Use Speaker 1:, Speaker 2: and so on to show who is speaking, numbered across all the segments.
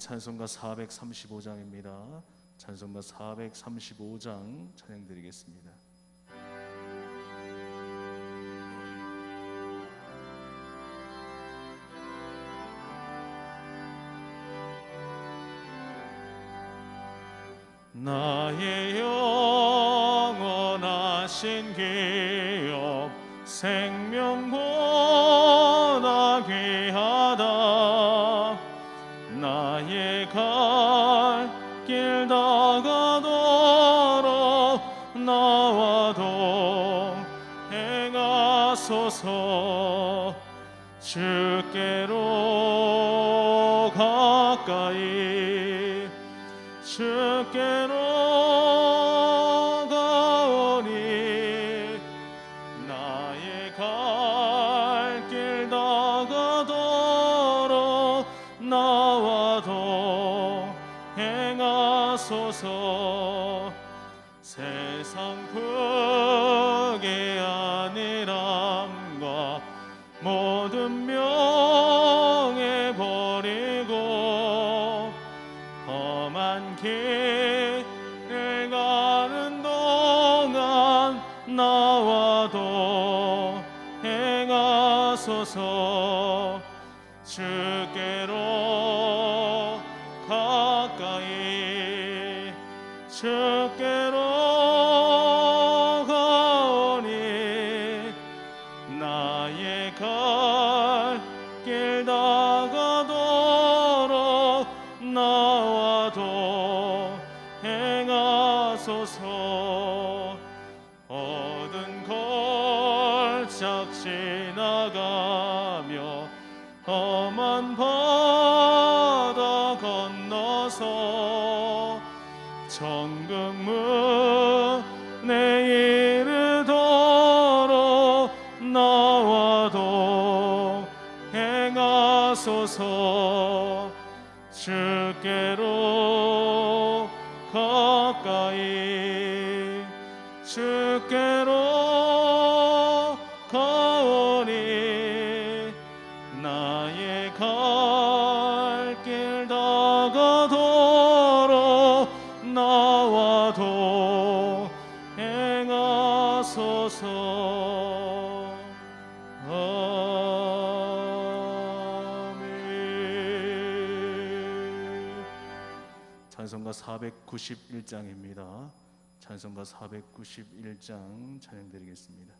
Speaker 1: 찬송가 435장입니다. 찬송가 435장 찬양 드리겠습니다. 나의 영원하신 기업 생명보다 귀하다. 나의 갈 길 다가도록 나와도 행하소서. 주께로 가까이 주께로 가오니 나의 갈 길 다가도록 나와도 행하소서. 세상 풍의 안일함과 모든 명예 버리고 험한 길을 가는 동안 나와도 행하소서. 주께로 가까이 주께로 가오니 나의 갈 길 다가도록 나와도 행하소서. 어두운 골짝 지나가며 험한 바다 건너서 정금문에 이르도록 나와도 행하소서. 주께로 가까이 주께로 가오니 나의 갈 길 다가도록 나와도 행하소서. 아멘. 찬송가 491장입니다. 찬송가 491장 찬양 드리겠습니다.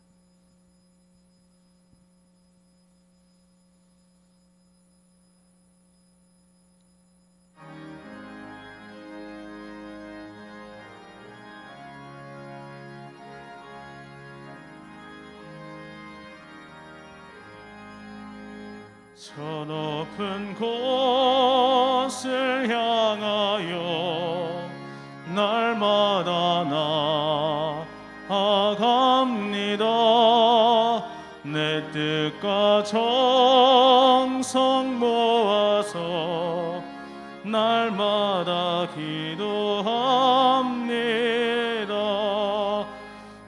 Speaker 1: 저 높은 곳을 향하여 날마다 나아갑니다. 내 뜻과 정성 모아서 날마다 기도합니다.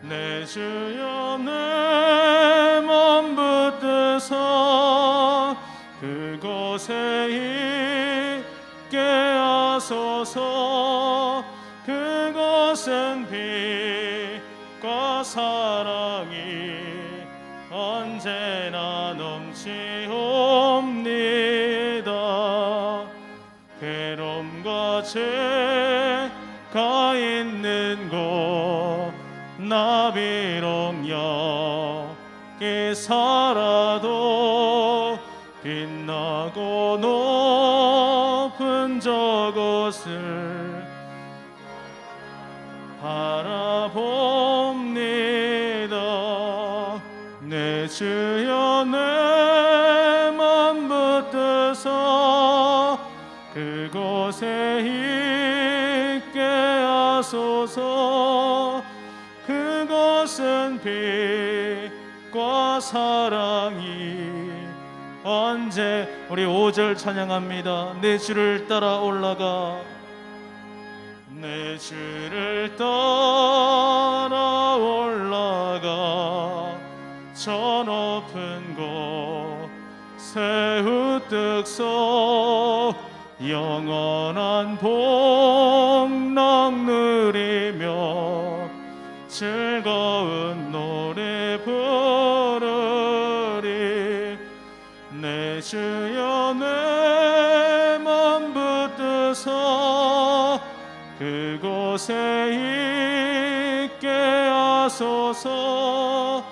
Speaker 1: 내 주여 내 맘 붙드사 그곳에 있게 하소서. 그곳은 빛과 사랑이 언제나 넘치옵니다. 괴로움과 죄가 있는 곳 나 비록 여기 살아도 빛나고 높은 저곳을 바라봅니다. 내 주여 내 맘 붙드사 그곳에 있게 하소서. 그곳은 빛과 사랑이 언제 우리 5절 찬양합니다. 내 주를 따라 올라가 내 주를 따라 올라가 저 높은 곳 새 우뚝 서 영원한 복락 누리며 즐거운 노래 부르리. 내 주여 내 맘 붙드사 그곳에 있게 하소서.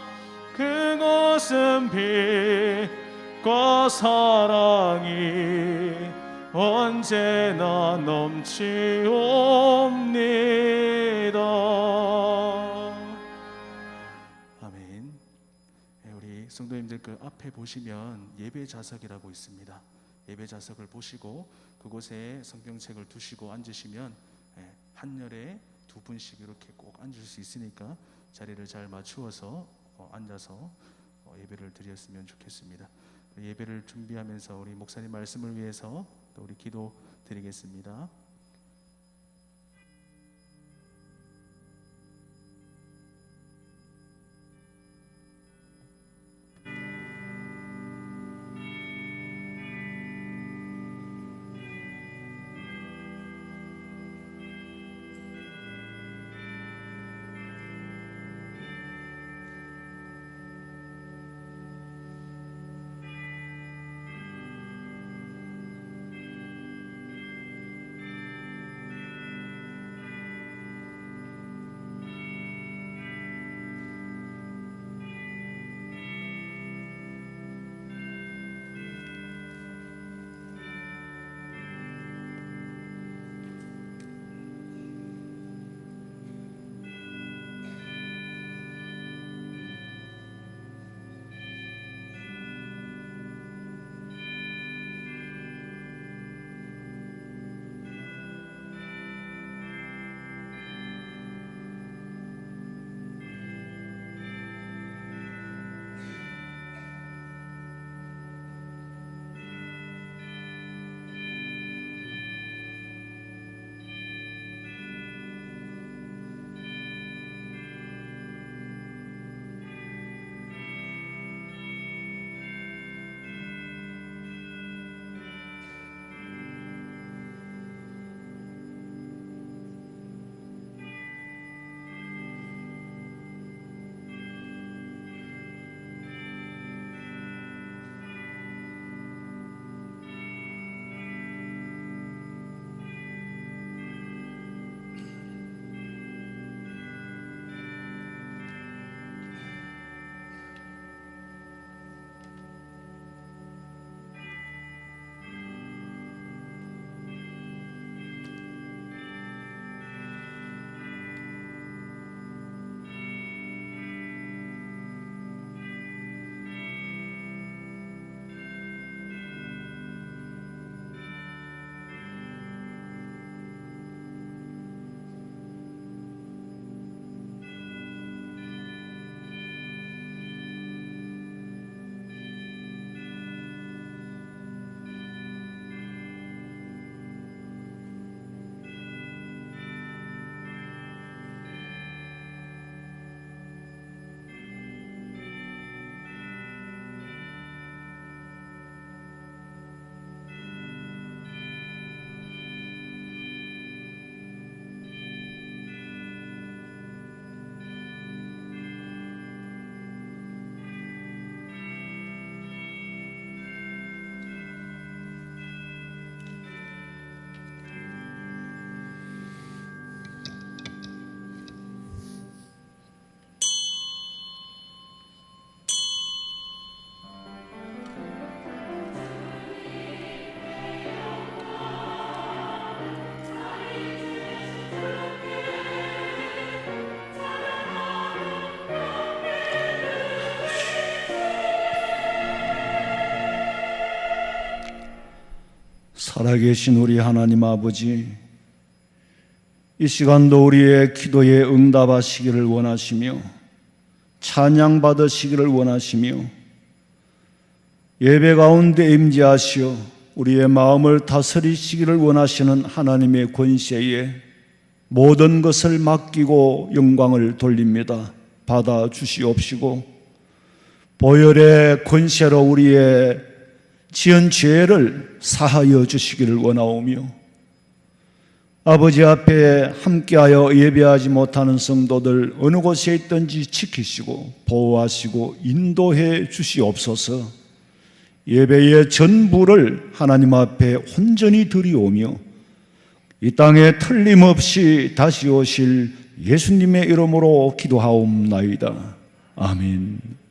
Speaker 1: 그곳은 빛과 사랑이 언제나 넘치옵니다. 아멘. 우리 성도님들 그 앞에 보시면 예배 좌석이라고 있습니다. 예배 좌석을 보시고 그곳에 성경책을 두시고 앉으시면 한열에 두 분씩 이렇게 꼭 앉을 수 있으니까 자리를 잘 맞추어서 앉아서 예배를 드렸으면 좋겠습니다. 예배를 준비하면서 우리 목사님 말씀을 위해서 또 우리 기도 드리겠습니다.
Speaker 2: 살아계신 우리 하나님 아버지, 이 시간도 우리의 기도에 응답하시기를 원하시며 찬양 받으시기를 원하시며 예배 가운데 임재하시어 우리의 마음을 다스리시기를 원하시는 하나님의 권세에 모든 것을 맡기고 영광을 돌립니다. 받아 주시옵시고 보혈의 권세로 우리의 지은 죄를 사하여 주시기를 원하오며 아버지 앞에 함께하여 예배하지 못하는 성도들 어느 곳에 있든지 지키시고 보호하시고 인도해 주시옵소서. 예배의 전부를 하나님 앞에 온전히 드리오며 이 땅에 틀림없이 다시 오실 예수님의 이름으로 기도하옵나이다. 아멘.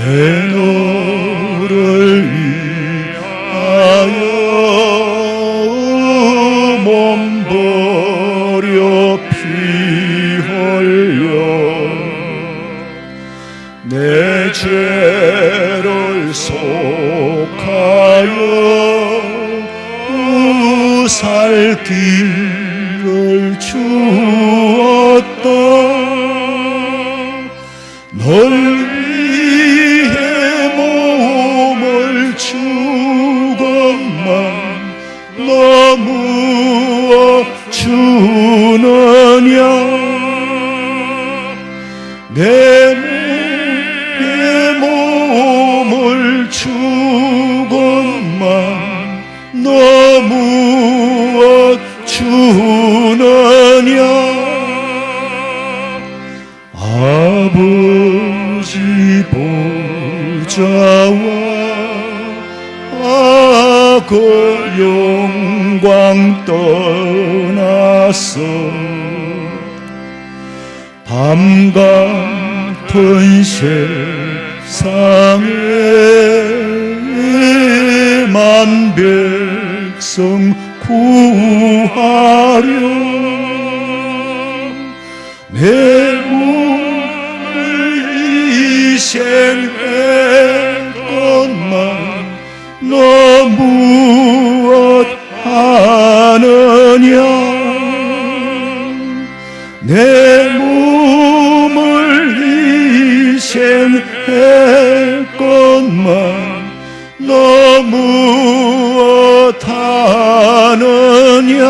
Speaker 2: 내 너를 위하여 몸 버려 피 흘려 내 죄를 속하여 살 길을 주었다. 널 너무 주느냐 내 몸을 주건만 너무 주느냐 아버지 보좌와 그 영광 떠나서 밤 같은 세상에 만 백성 구하려 내 몸을 희생했건만 너 무엇 하느냐 내 몸을 희생했건만 너 무엇 하느냐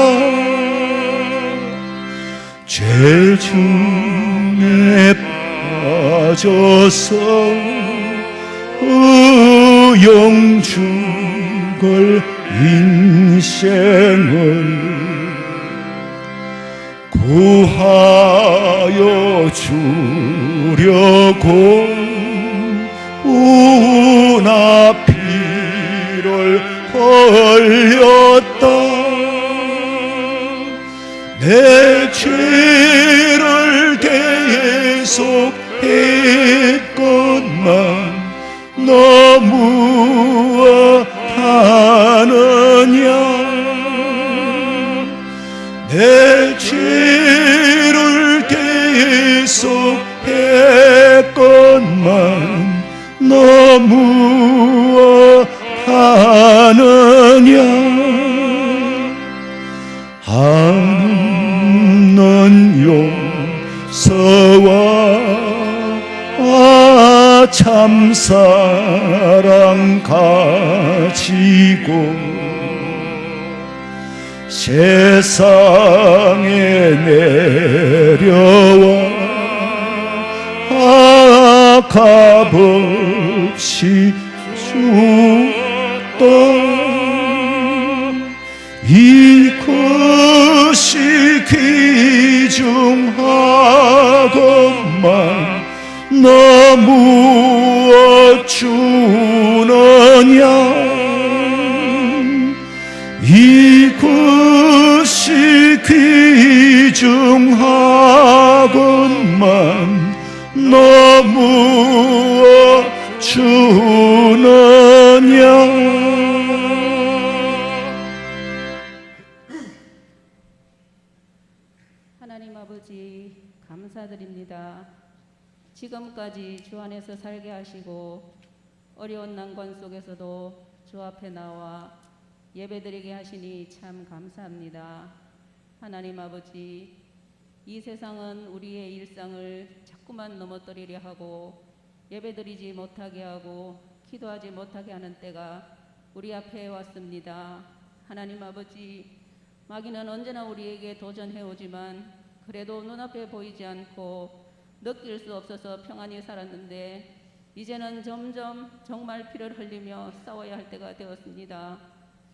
Speaker 2: 죄 중에 빠져서 영죽을 인생을 구하여 주려고 우나 피를 흘렸다. 내 죄를 계속했건만 너 무엇 하느냐 내 죄를 계속했건만 너 무엇 하느냐 하는 용서와 참사랑 가지고 세상에 내려와 값없이 죽다 이것이 귀중하건만 너 무엇 주느냐 이것이 귀중하건만 너 무엇 주느냐
Speaker 3: 하나님 아버지 감사드립니다. 지금까지 주 안에서 살게 하시고 어려운 난관 속에서도 주 앞에 나와 예배드리게 하시니 참 감사합니다. 하나님 아버지, 이 세상은 우리의 일상을 자꾸만 넘어뜨리려 하고 예배드리지 못하게 하고 기도하지 못하게 하는 때가 우리 앞에 왔습니다. 하나님 아버지, 마귀는 언제나 우리에게 도전해오지만 그래도 눈앞에 보이지 않고 느낄 수 없어서 평안히 살았는데 이제는 점점 정말 피를 흘리며 싸워야 할 때가 되었습니다.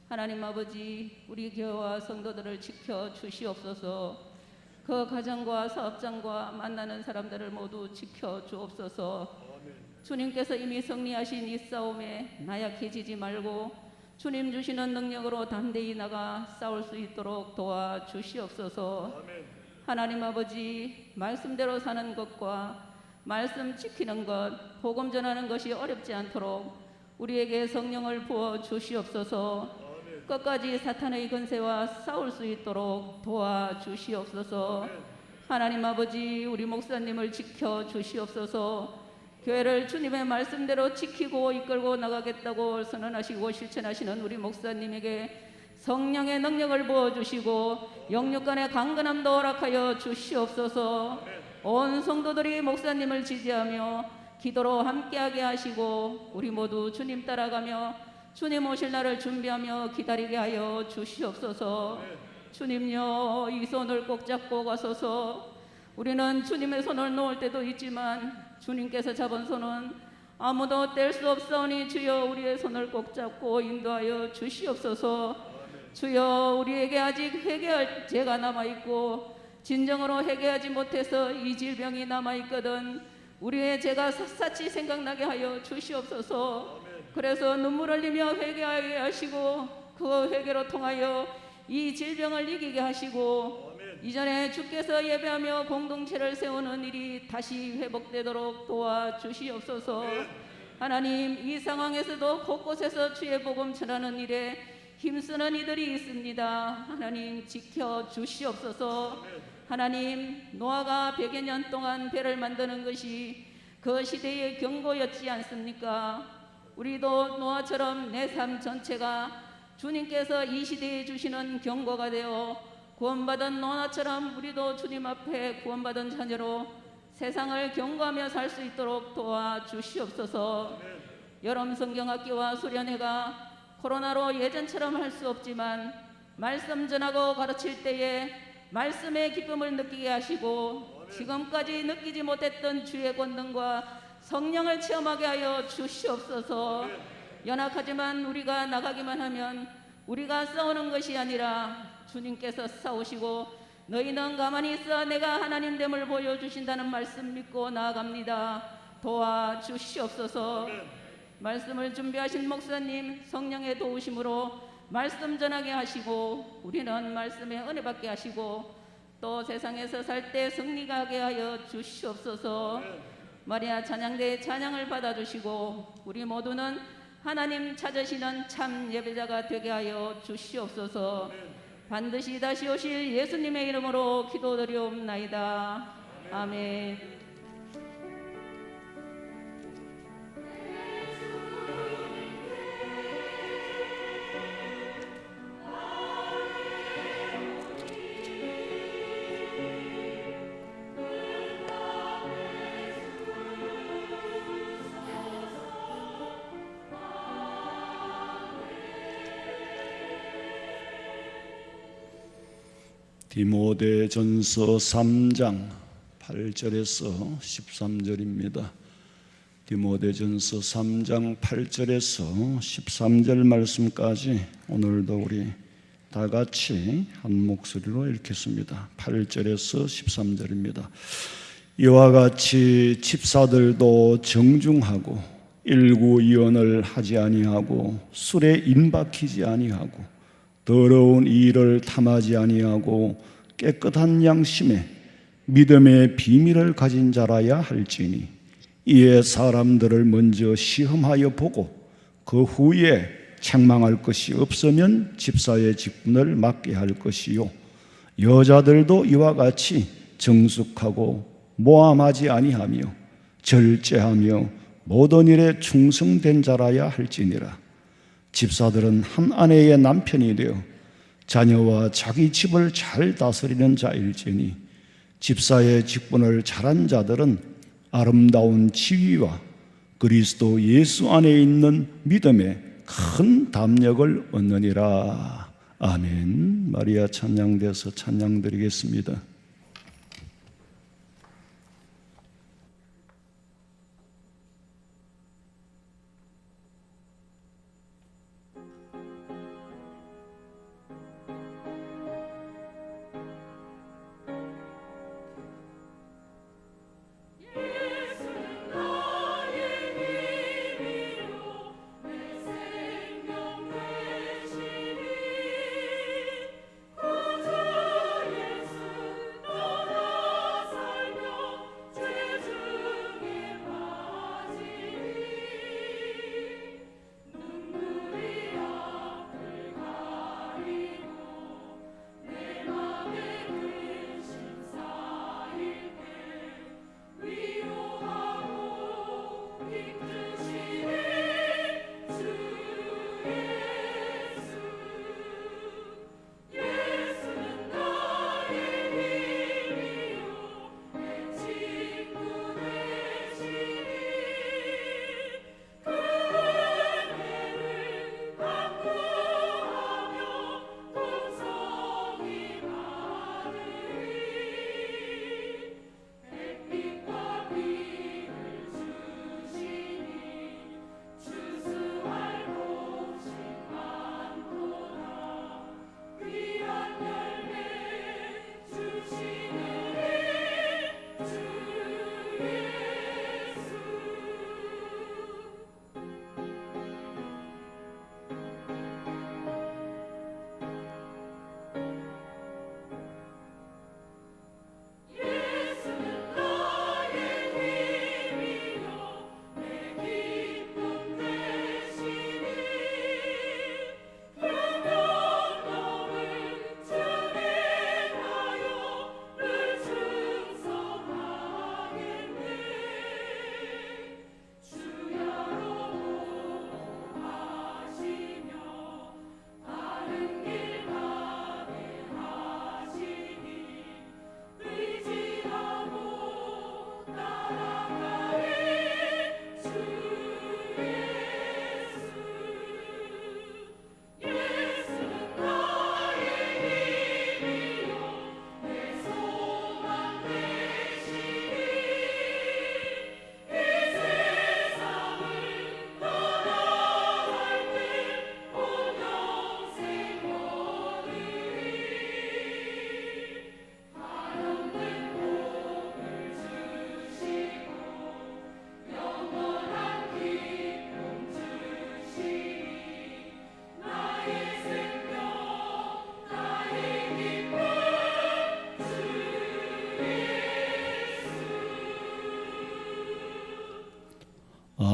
Speaker 3: 하나님 아버지, 우리 교회와 성도들을 지켜 주시옵소서. 그 가정과 사업장과 만나는 사람들을 모두 지켜 주옵소서. 주님께서 이미 승리하신 이 싸움에 나약해지지 말고 주님 주시는 능력으로 담대히 나가 싸울 수 있도록 도와주시옵소서. 하나님 아버지, 말씀대로 사는 것과 말씀 지키는 것, 복음 전하는 것이 어렵지 않도록 우리에게 성령을 부어 주시옵소서. 끝까지 사탄의 권세와 싸울 수 있도록 도와주시옵소서. 하나님 아버지, 우리 목사님을 지켜 주시옵소서. 교회를 주님의 말씀대로 지키고 이끌고 나가겠다고 선언하시고 실천하시는 우리 목사님에게 성령의 능력을 부어주시고 영육간의 강건함도 허락하여 주시옵소서. 온 성도들이 목사님을 지지하며 기도로 함께하게 하시고 우리 모두 주님 따라가며 주님 오실 날을 준비하며 기다리게 하여 주시옵소서. 주님요, 이 손을 꼭 잡고 가소서. 우리는 주님의 손을 놓을 때도 있지만 주님께서 잡은 손은 아무도 뗄 수 없사오니 주여 우리의 손을 꼭 잡고 인도하여 주시옵소서. 주여, 우리에게 아직 회개할 죄가 남아있고 진정으로 회개하지 못해서 이 질병이 남아있거든 우리의 죄가 샅샅이 생각나게 하여 주시옵소서. 그래서 눈물 흘리며 회개하게 하시고 그 회개로 통하여 이 질병을 이기게 하시고 이전에 주께서 예배하며 공동체를 세우는 일이 다시 회복되도록 도와주시옵소서. 하나님, 이 상황에서도 곳곳에서 주의 복음 전하는 일에 힘쓰는 이들이 있습니다. 하나님, 지켜주시옵소서. 하나님, 노아가 100여 년 동안 배를 만드는 것이 그 시대의 경고였지 않습니까? 우리도 노아처럼 내 삶 전체가 주님께서 이 시대에 주시는 경고가 되어 구원받은 노아처럼 우리도 주님 앞에 구원받은 자녀로 세상을 경고하며 살 수 있도록 도와주시옵소서. 여름 성경학교와 수련회가 코로나로 예전처럼 할 수 없지만 말씀 전하고 가르칠 때에 말씀의 기쁨을 느끼게 하시고 지금까지 느끼지 못했던 주의 권능과 성령을 체험하게 하여 주시옵소서. 연약하지만 우리가 나가기만 하면 우리가 싸우는 것이 아니라 주님께서 싸우시고 너희는 가만히 있어 내가 하나님 됨을 보여주신다는 말씀 믿고 나아갑니다. 도와주시옵소서. 말씀을 준비하신 목사님 성령의 도우심으로 말씀 전하게 하시고 우리는 말씀에 은혜 받게 하시고 또 세상에서 살 때 승리하게 하여 주시옵소서. 마리아 찬양대의 찬양을 받아주시고 우리 모두는 하나님 찾으시는 참 예배자가 되게 하여 주시옵소서. 반드시 다시 오실 예수님의 이름으로 기도드리옵나이다. 아멘.
Speaker 2: 디모데전서 3장 8절에서 13절입니다. 디모데전서 3장 8절에서 13절 말씀까지 오늘도 우리 다 같이 한 목소리로 읽겠습니다. 8절에서 13절입니다. 이와 같이 집사들도 정중하고 일구이언을 하지 아니하고 술에 임박히지 아니하고 더러운 일을 탐하지 아니하고 깨끗한 양심에 믿음의 비밀을 가진 자라야 할지니 이에 사람들을 먼저 시험하여 보고 그 후에 책망할 것이 없으면 집사의 직분을 맡게 할 것이요 여자들도 이와 같이 정숙하고 모함하지 아니하며 절제하며 모든 일에 충성된 자라야 할지니라. 집사들은 한 아내의 남편이 되어 자녀와 자기 집을 잘 다스리는 자일지니 집사의 직분을 잘한 자들은 아름다운 지위와 그리스도 예수 안에 있는 믿음에 큰 담력을 얻느니라. 아멘. 마리아 찬양돼서 찬양드리겠습니다.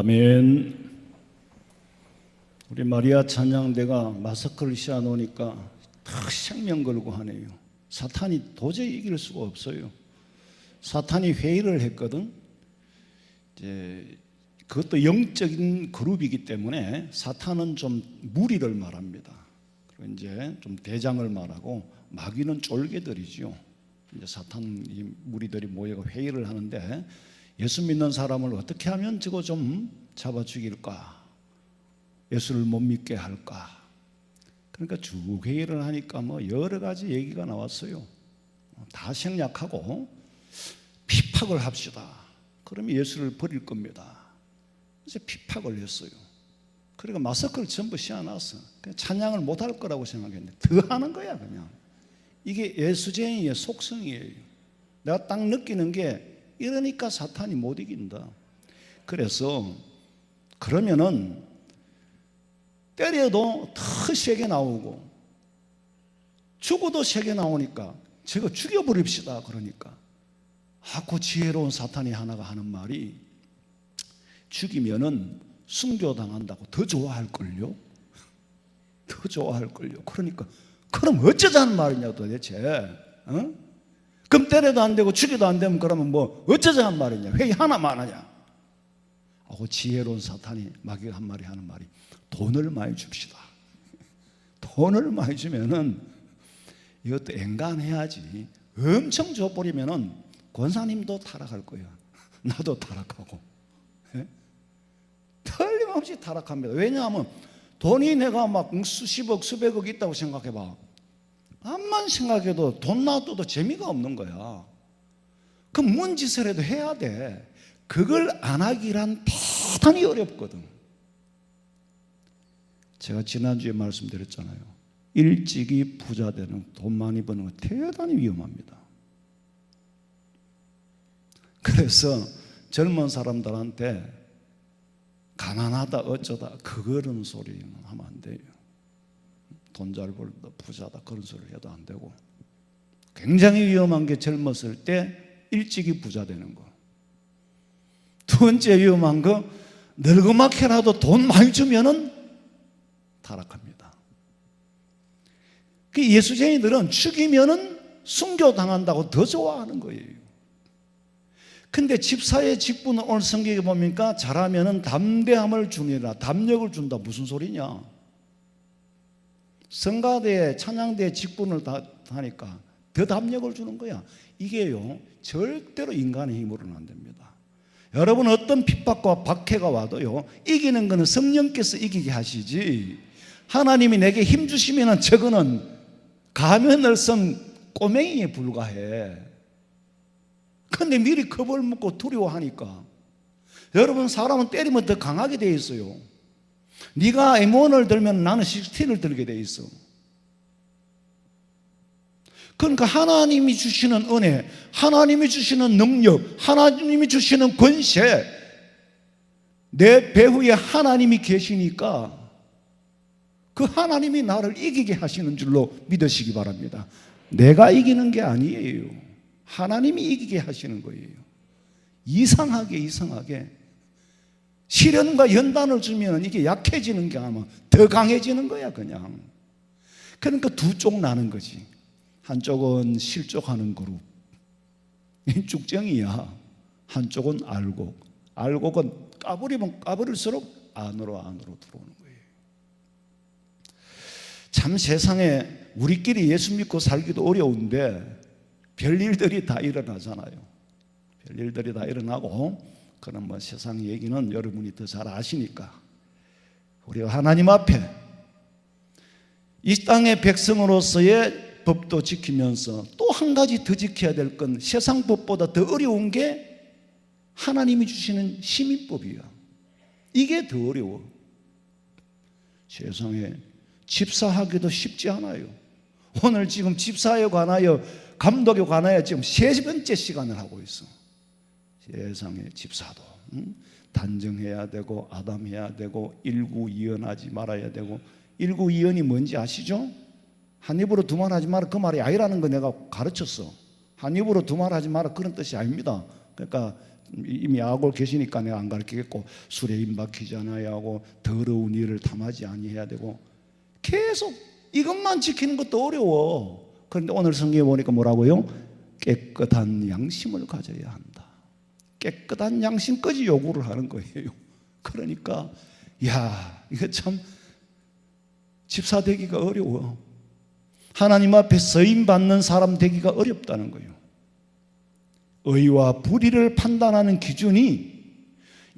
Speaker 2: 아멘. 우리 마리아 찬양대가 마스크를 씌워놓으니까 탁 생명 걸고 하네요. 사탄이 도저히 이길 수가 없어요. 사탄이 회의를 했거든. 이제 그것도 영적인 그룹이기 때문에 사탄은 좀 무리를 말합니다. 그리고 이제 좀 대장을 말하고 마귀는 쫄개들이죠. 이제 사탄 이 무리들이 모여 회의를 하는데 예수 믿는 사람을 어떻게 하면 저거 좀 잡아 죽일까? 예수를 못 믿게 할까? 그러니까 쭉 회의를 하니까 뭐 여러 가지 얘기가 나왔어요. 다 생략하고 피팍을 합시다. 그러면 예수를 버릴 겁니다. 이제 피팍을 했어요. 그러니까 마스크를 전부 씌워놨어. 찬양을 못 할 거라고 생각했는데 더 하는 거야 그냥. 이게 예수쟁이의 속성이에요. 내가 딱 느끼는 게 이러니까 사탄이 못 이긴다. 그래서 그러면은 때려도 더 세게 나오고 죽어도 세게 나오니까 저거 죽여버립시다. 그러니까 그 지혜로운 사탄이 하나가 하는 말이 죽이면은 순교당한다고 더 좋아할걸요. 더 좋아할걸요. 그러니까 그럼 어쩌자는 말이냐 도대체. 어? 그럼 때려도 안 되고 죽여도 안 되면 그러면 뭐 어쩌자는 말이냐. 회의 하나만 하냐. 하고 지혜로운 사탄이 마귀가 한 마리 하는 말이 돈을 많이 줍시다. 돈을 많이 주면은 이것도 엔간해야지. 엄청 줘버리면은 권사님도 타락할 거야. 나도 타락하고. 예? 틀림없이 타락합니다. 왜냐하면 돈이 내가 막 수십억 수백억 있다고 생각해봐. 암만 생각해도 돈 놔둬도 재미가 없는 거야. 그럼 뭔 짓을 해도 해야 돼. 그걸 안 하기란 대단히 어렵거든. 제가 지난주에 말씀드렸잖아요. 일찍이 부자 되는, 돈 많이 버는 거 대단히 위험합니다. 그래서 젊은 사람들한테 가난하다 어쩌다 그런 소리는 하면 안 돼요. 돈 잘 벌다 부자다 그런 소리를 해도 안 되고, 굉장히 위험한 게 젊었을 때 일찍이 부자 되는 거. 두 번째 위험한 거, 늙어막해라도 돈 많이 주면은 타락합니다. 그 예수쟁이들은 죽이면은 순교당한다고 더 좋아하는 거예요. 근데 집사의 직분은 오늘 성경에 보니까 잘하면은 담대함을 주니라, 담력을 준다. 무슨 소리냐? 성가대, 찬양대 직분을 다 하니까 더 담력을 주는 거야. 이게요, 절대로 인간의 힘으로는 안 됩니다. 여러분, 어떤 핍박과 박해가 와도요, 이기는 거는 성령께서 이기게 하시지, 하나님이 내게 힘 주시면은 저거는 가면을 쓴 꼬맹이에 불과해. 근데 미리 겁을 먹고 두려워하니까, 여러분, 사람은 때리면 더 강하게 돼 있어요. 네가 M1을 들면 나는 16을 들게 돼 있어. 그러니까 하나님이 주시는 은혜, 하나님이 주시는 능력, 하나님이 주시는 권세, 내 배후에 하나님이 계시니까 그 하나님이 나를 이기게 하시는 줄로 믿으시기 바랍니다. 내가 이기는 게 아니에요. 하나님이 이기게 하시는 거예요. 이상하게 시련과 연단을 주면 이게 약해지는 게 아니라 더 강해지는 거야 그냥. 그러니까 두 쪽 나는 거지. 한쪽은 실족하는 그룹, 쭉정이야. 한쪽은 알곡은 까버리면 까버릴수록 안으로 들어오는 거예요. 참 세상에 우리끼리 예수 믿고 살기도 어려운데 별일들이 다 일어나잖아요. 별일들이 다 일어나고, 그런 뭐 세상 얘기는 여러분이 더 잘 아시니까 우리가 하나님 앞에 이 땅의 백성으로서의 법도 지키면서 또 한 가지 더 지켜야 될 건, 세상 법보다 더 어려운 게 하나님이 주시는 시민법이야. 이게 더 어려워. 세상에 집사하기도 쉽지 않아요. 오늘 지금 집사에 관하여, 감독에 관하여 지금 3번째 시간을 하고 있어. 세상에 집사도 단정해야 되고 아담해야 되고 일구이연하지 말아야 되고. 일구이연이 뭔지 아시죠? 한 입으로 두 말 하지 마라, 그 말이 아니라는 거 내가 가르쳤어. 한 입으로 두 말 하지 마라 그런 뜻이 아닙니다. 그러니까 이미 알고 계시니까 내가 안 가르치겠고, 술에 임박히지 않아야 하고 더러운 일을 탐하지 아니해야 되고, 계속 이것만 지키는 것도 어려워. 그런데 오늘 성경에 보니까 뭐라고요? 깨끗한 양심을 가져야 한다. 깨끗한 양심까지 요구를 하는 거예요. 그러니까 이거 참 집사 되기가 어려워. 하나님 앞에 서임 받는 사람 되기가 어렵다는 거예요. 의와 불의를 판단하는 기준이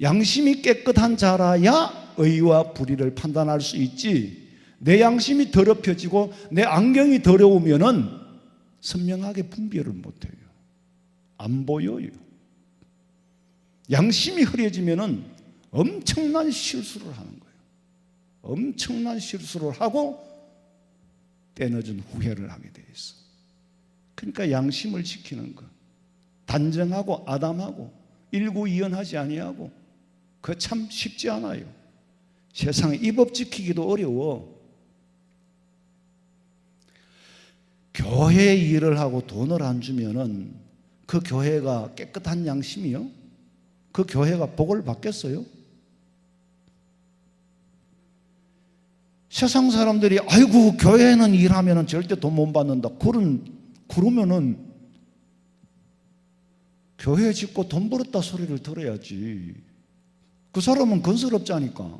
Speaker 2: 양심이 깨끗한 자라야 의와 불의를 판단할 수 있지, 내 양심이 더럽혀지고 내 안경이 더러우면은 선명하게 분별을 못해요. 안 보여요. 양심이 흐려지면은 엄청난 실수를 하는 거예요. 엄청난 실수를 하고 때늦은 후회를 하게 돼 있어. 그러니까 양심을 지키는 거, 단정하고 아담하고 일구이연하지 아니하고, 그거 참 쉽지 않아요. 세상에 이 법 지키기도 어려워. 교회 일을 하고 돈을 안 주면은 그 교회가 깨끗한 양심이요? 그 교회가 복을 받겠어요? 세상 사람들이 아이고 교회는 일하면은 절대 돈 못 받는다, 그러면은 교회 짓고 돈 벌었다 소리를 들어야지. 그 사람은 건설업자니까.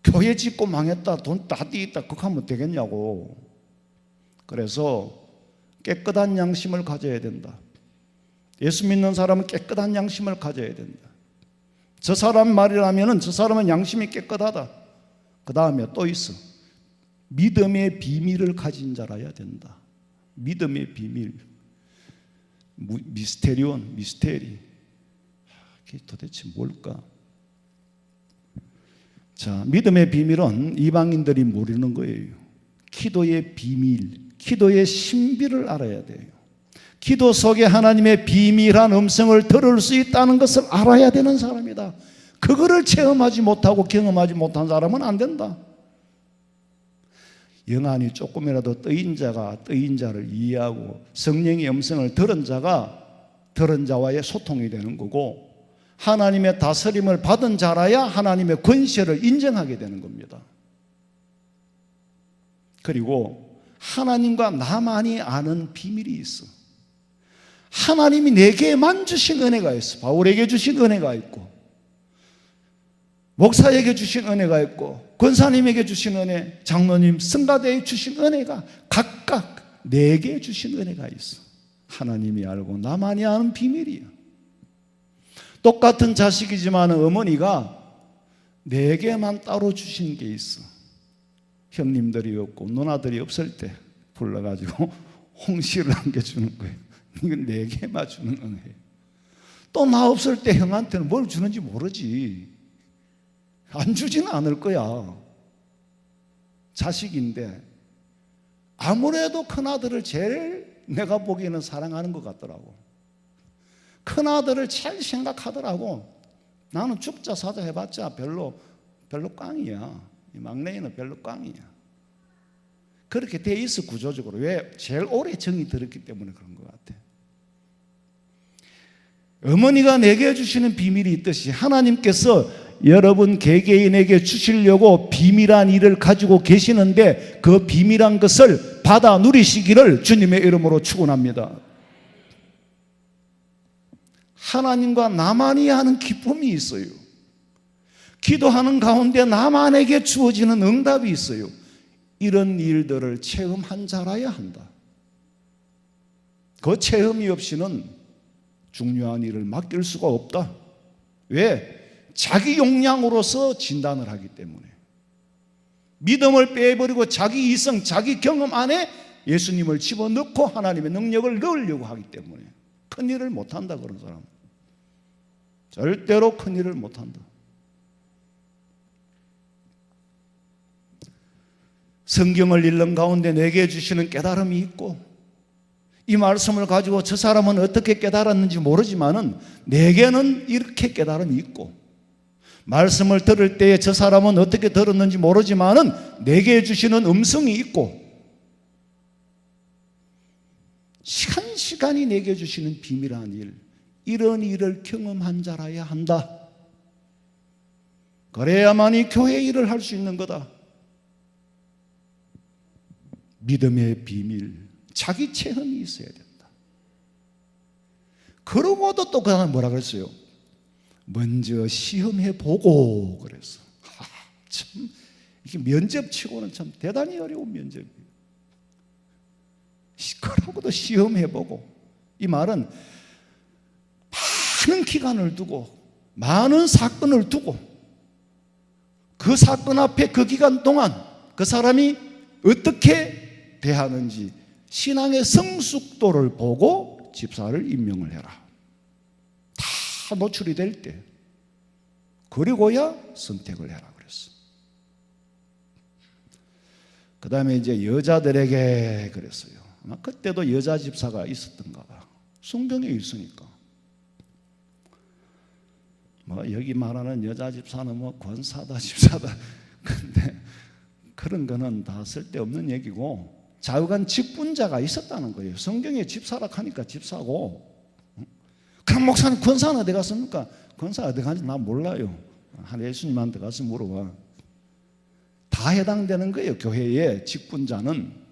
Speaker 2: 교회 짓고 망했다, 돈 다 띄있다, 그거 하면 되겠냐고. 그래서 깨끗한 양심을 가져야 된다. 예수 믿는 사람은 깨끗한 양심을 가져야 된다. 저 사람 말이라면 저 사람은 양심이 깨끗하다. 그 다음에 또 있어. 믿음의 비밀을 가진 자라야 된다. 믿음의 비밀. 미스테리. 이게 도대체 뭘까? 자, 믿음의 비밀은 이방인들이 모르는 거예요. 기도의 비밀, 기도의 신비를 알아야 돼요. 기도 속에 하나님의 비밀한 음성을 들을 수 있다는 것을 알아야 되는 사람이다. 그거를 체험하지 못하고 경험하지 못한 사람은 안 된다. 영안이 조금이라도 뜨인 자가 뜨인 자를 이해하고 성령의 음성을 들은 자가 들은 자와의 소통이 되는 거고, 하나님의 다스림을 받은 자라야 하나님의 권세를 인정하게 되는 겁니다. 그리고 하나님과 나만이 아는 비밀이 있어. 하나님이 내게만 주신 은혜가 있어. 바울에게 주신 은혜가 있고, 목사에게 주신 은혜가 있고, 권사님에게 주신 은혜, 장로님, 성가대에 주신 은혜가 각각 내게 주신 은혜가 있어. 하나님이 알고 나만이 아는 비밀이야. 똑같은 자식이지만 어머니가 내게만 따로 주신 게 있어. 형님들이 없고 누나들이 없을 때 불러가지고 홍시를 안겨주는 거예요. 이건 내게만 주는 은혜예요. 또 나 없을 때 형한테는 뭘 주는지 모르지. 안 주지는 않을 거야. 자식인데 아무래도 큰아들을 제일 내가 보기에는 사랑하는 것 같더라고. 큰아들을 제일 생각하더라고. 나는 죽자 사자 해봤자 별로 꽝이야. 이 막내는 별로 꽝이야. 그렇게 돼 있어, 구조적으로. 왜? 제일 오래 정이 들었기 때문에 그런 것 같아. 어머니가 내게 주시는 비밀이 있듯이 하나님께서 여러분 개개인에게 주시려고 비밀한 일을 가지고 계시는데, 그 비밀한 것을 받아 누리시기를 주님의 이름으로 축원합니다. 하나님과 나만이 하는 기쁨이 있어요. 기도하는 가운데 나만에게 주어지는 응답이 있어요. 이런 일들을 체험한 자라야 한다. 그 체험이 없이는 중요한 일을 맡길 수가 없다. 왜? 자기 역량으로서 진단을 하기 때문에. 믿음을 빼버리고 자기 이성, 자기 경험 안에 예수님을 집어넣고 하나님의 능력을 넣으려고 하기 때문에 큰 일을 못한다. 그런 사람 절대로 큰 일을 못한다. 성경을 읽는 가운데 내게 주시는 깨달음이 있고, 이 말씀을 가지고 저 사람은 어떻게 깨달았는지 모르지만은 내게는 이렇게 깨달음이 있고, 말씀을 들을 때에 저 사람은 어떻게 들었는지 모르지만은 내게 주시는 음성이 있고, 시간이 내게 주시는 비밀한 일, 이런 일을 경험한 자라야 한다. 그래야만이 교회 일을 할 수 있는 거다. 믿음의 비밀, 자기 체험이 있어야 된다. 그러고도 또 그 다음에 뭐라 그랬어요? 먼저 시험해보고 그랬어. 참, 이게 면접치고는 참 대단히 어려운 면접이에요. 그러고도 시험해보고. 이 말은 많은 기간을 두고, 많은 사건을 두고, 그 사건 앞에 그 기간 동안 그 사람이 어떻게 대하는지 신앙의 성숙도를 보고 집사를 임명을 해라. 다 노출이 될 때, 그리고야 선택을 해라 그랬어. 그 다음에 이제 여자들에게 그랬어요. 아마 그때도 여자 집사가 있었던가 봐. 성경에 있으니까. 뭐 여기 말하는 여자 집사는 뭐 권사다 집사다. 근데 그런 거는 다 쓸데없는 얘기고, 좌우간 직분자가 있었다는 거예요. 성경에 집사라 하니까 집사고. 그럼 목사님 권사는 어디 갔습니까? 권사 어디 갔는지 나 몰라요. 한 예수님한테 가서 물어봐. 다 해당되는 거예요. 교회의 직분자는.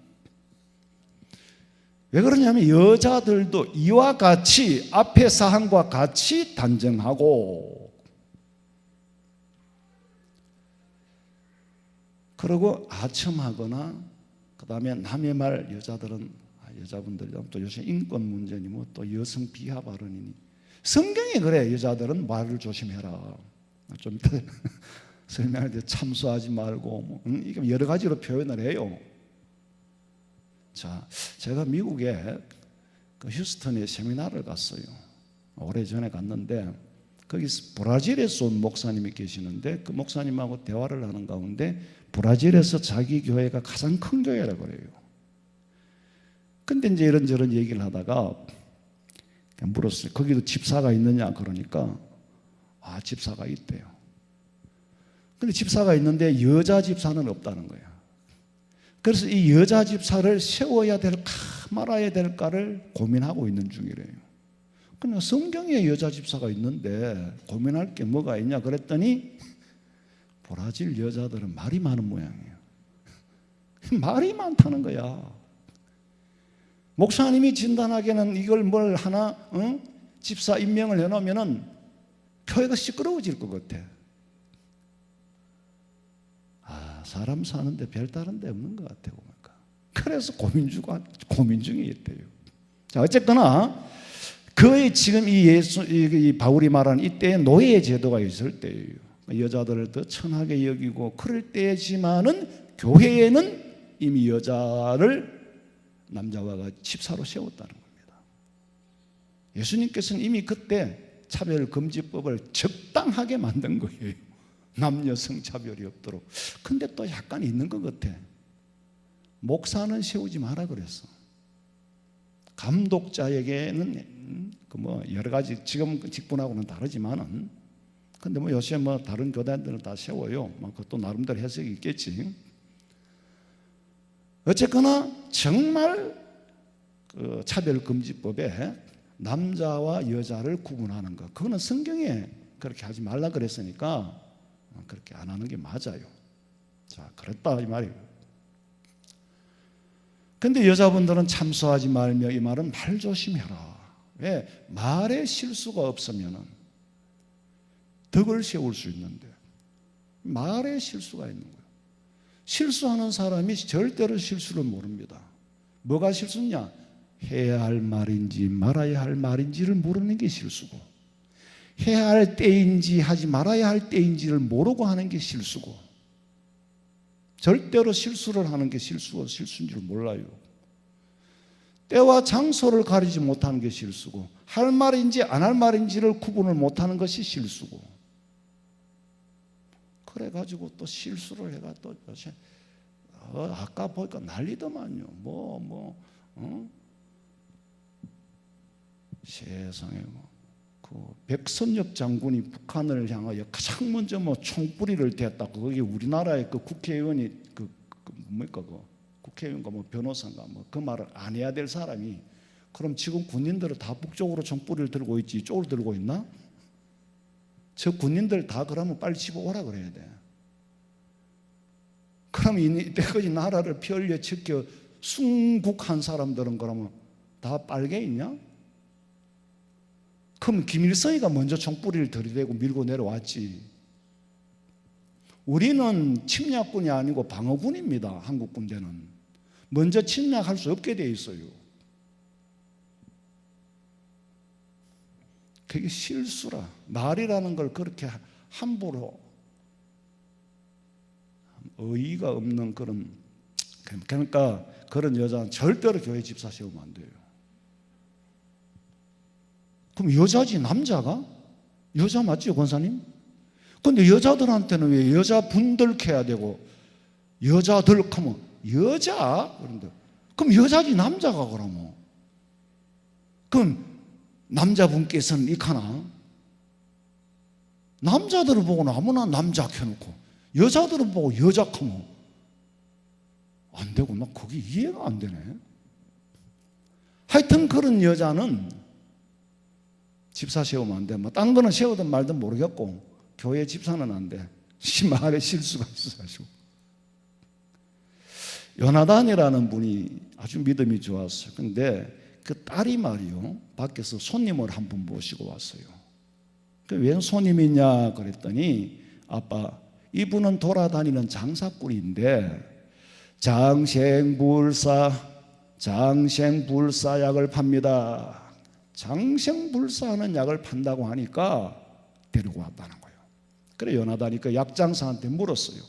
Speaker 2: 왜 그러냐면 여자들도 이와 같이 앞의 사항과 같이 단정하고, 그리고 아첨하거나 그 다음에 남의 말 여자분들이 또 요새 인권 문제니 뭐 또 여성 비하 발언이니 성경에 그래. 여자들은 말을 조심해라. 좀 이따 설명할 때 참소하지 말고 뭐, 이게 여러 가지로 표현을 해요. 자, 제가 미국에 그 휴스턴에 세미나를 갔어요. 오래전에 갔는데 거기 브라질에서 온 목사님이 계시는데 그 목사님하고 대화를 하는 가운데 브라질에서 자기 교회가 가장 큰 교회라고 그래요. 근데 이제 이런저런 얘기를 하다가 물었어요. 거기도 집사가 있느냐 그러니까 집사가 있대요. 근데 집사가 있는데 여자 집사는 없다는 거예요. 그래서 이 여자 집사를 세워야 될까 말아야 될까를 고민하고 있는 중이래요. 그냥 성경에 여자 집사가 있는데 고민할 게 뭐가 있냐 그랬더니 브라질 여자들은 말이 많은 모양이에요. 말이 많다는 거야. 목사님이 진단하기에는 이걸 뭘 하나 집사 임명을 해놓으면은 교회가 시끄러워질 것 같아. 사람 사는데 별다른 데 없는 것 같아 보니까. 그래서 고민 중에 있대요. 자, 어쨌거나 그의 지금 이 바울이 말하는 이때에 노예 제도가 있을 때예요. 여자들을 더 천하게 여기고 그럴 때지만은 교회에는 이미 여자를 남자와 집사로 세웠다는 겁니다. 예수님께서는 이미 그때 차별금지법을 적당하게 만든 거예요. 남녀 성차별이 없도록. 근데 또 약간 있는 것 같아. 목사는 세우지 마라 그랬어. 감독자에게는 여러 가지 지금 직분하고는 다르지만은 근데 요새 다른 교단들은 다 세워요. 그것도 나름대로 해석이 있겠지. 어쨌거나 정말 그 차별금지법에 남자와 여자를 구분하는 것, 그거는 성경에 그렇게 하지 말라 그랬으니까 그렇게 안 하는 게 맞아요. 자, 그랬다 이 말이에요. 근데 여자분들은 참소하지 말며 이 말은 말 조심해라. 왜? 말에 실수가 없으면은 덕을 세울 수 있는데 말에 실수가 있는 거예요. 실수하는 사람이 절대로 실수를 모릅니다. 뭐가 실수냐? 해야 할 말인지 말아야 할 말인지를 모르는 게 실수고, 해야 할 때인지 하지 말아야 할 때인지를 모르고 하는 게 실수고, 절대로 실수를 하는 게 실수인 줄 몰라요. 때와 장소를 가리지 못하는 게 실수고, 할 말인지 안 할 말인지를 구분을 못하는 것이 실수고, 그래가지고 또 실수를 해가 또 요새 아까 보니까 난리더만요. 세상에 그 백선엽 장군이 북한을 향하여 가장 먼저 총뿌리를 댔다. 거기 우리나라의 그 국회의원이 국회의원과 변호사인가 그 말을 안 해야 될 사람이, 그럼 지금 군인들은 다 북쪽으로 총뿌리를 들고 있지 이쪽으로 들고 있나? 저 군인들 다 그러면 빨리 집어오라 그래야 돼. 그럼 이때까지 나라를 펴려 지켜 순국한 사람들은 그러면 다 빨개 있냐? 그럼 김일성이가 먼저 총뿌리를 들이대고 밀고 내려왔지. 우리는 침략군이 아니고 방어군입니다. 한국 군대는 먼저 침략할 수 없게 돼 있어요. 그게 실수라. 말이라는 걸 그렇게 함부로 의의가 없는 그런, 그러니까 그런 여자는 절대로 교회 집사 세우면 안 돼요. 그럼 여자지 남자가? 여자 맞죠 권사님? 근데 여자들한테는 왜 여자분들 해야 되고 여자들 하면 여자? 그런데 그럼 여자지 남자가 그러면? 그럼 남자분께서는 이카나 남자들을 보고는 아무나 남자 켜놓고 여자들을 보고 여자 하면 안 되고, 나 그게 이해가 안 되네. 하여튼 그런 여자는 집사 세우면 안 돼. 딴 거는 세우든 말든 모르겠고 교회 집사는 안 돼. 말에 실수가 있어가지고. 요나단이라는 분이 아주 믿음이 좋았어요. 근데 그 딸이 말이요, 밖에서 손님을 한 분 모시고 왔어요. 왜 손님이냐 그랬더니, 아빠 이분은 돌아다니는 장사꾼인데 장생불사약을 팝니다. 장생불사하는 약을 판다고 하니까 데리고 왔다는 거예요. 그래 요나단이 그 약장사한테 물었어요.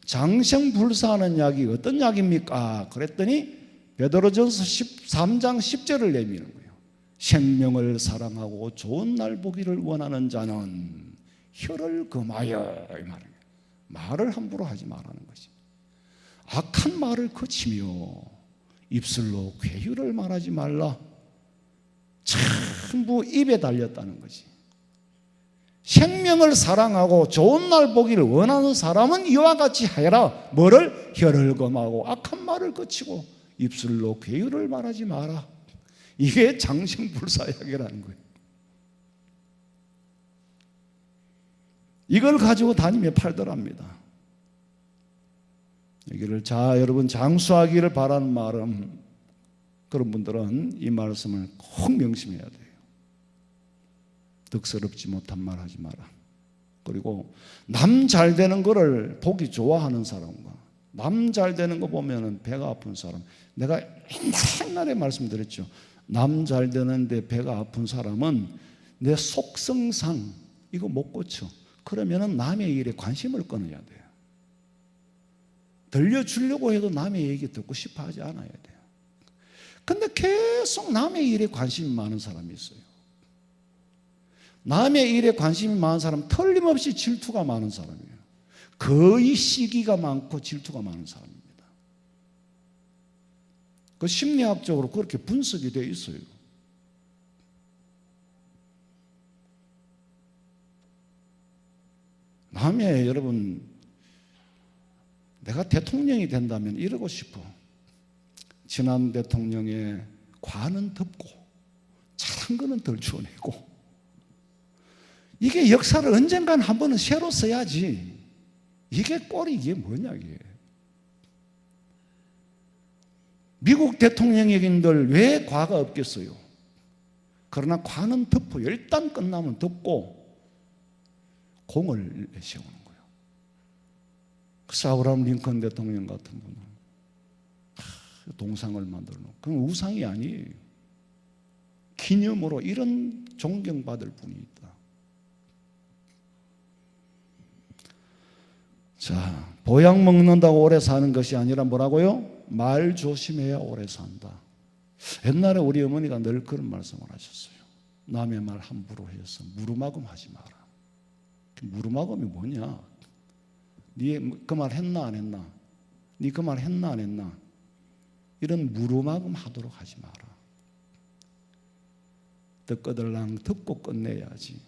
Speaker 2: 장생불사하는 약이 어떤 약입니까? 그랬더니 베드로전서 13장 10절을 내미는 거예요. 생명을 사랑하고 좋은 날 보기를 원하는 자는 혀를 금하여, 이 말이에요. 말을 함부로 하지 말라는 것이. 악한 말을 그치며 입술로 괴유를 말하지 말라. 전부 입에 달렸다는 것이. 생명을 사랑하고 좋은 날 보기를 원하는 사람은 이와 같이 하여라. 뭐를? 혀를 금하고 악한 말을 그치고 입술로 괴유를 말하지 마라. 이게 장생불사약이라는 거예요. 이걸 가지고 다니며 팔더랍니다. 여기를 자 여러분 장수하기를 바라는 마음, 그런 분들은 이 말씀을 꼭 명심해야 돼요. 득스럽지 못한 말 하지 마라. 그리고 남 잘 되는 거를 보기 좋아하는 사람과 남 잘 되는 거 보면은 배가 아픈 사람, 내가 옛날에 말씀드렸죠. 남 잘 되는데 배가 아픈 사람은 내 속성상 이거 못 고쳐. 그러면은 남의 일에 관심을 끊어야 돼요. 들려주려고 해도 남의 얘기 듣고 싶어 하지 않아야 돼요. 근데 계속 남의 일에 관심이 많은 사람이 있어요. 남의 일에 관심이 많은 사람, 틀림없이 질투가 많은 사람이에요. 거의 시기가 많고 질투가 많은 사람입니다. 그 심리학적으로 그렇게 분석이 되어 있어요. 남의 여러분, 내가 대통령이 된다면 이러고 싶어. 지난 대통령의 과는 덮고 잘한 거는 덜 주워내고, 이게 역사를 언젠간 한 번은 새로 써야지. 이게 꼴이 이게 뭐냐 이게. 미국 대통령님들 왜 과가 없겠어요? 그러나 과는 덮어. 일단 끝나면 덮고 공을 세우는 거예요. 그래서 아브라함 링컨 대통령 같은 분은 동상을 만들어 놓고, 그건 우상이 아니에요. 기념으로 이런 존경받을 분이 있다. 자, 보약 먹는다고 오래 사는 것이 아니라 뭐라고요? 말 조심해야 오래 산다. 옛날에 우리 어머니가 늘 그런 말씀을 하셨어요. 남의 말 함부로 해서 무르마금 하지 마라. 무르마금이 뭐냐? 니 그 말 했나 안 했나? 니 그 말 했나 안 했나? 이런 무르마금 하도록 하지 마라. 듣거들랑 듣고 끝내야지.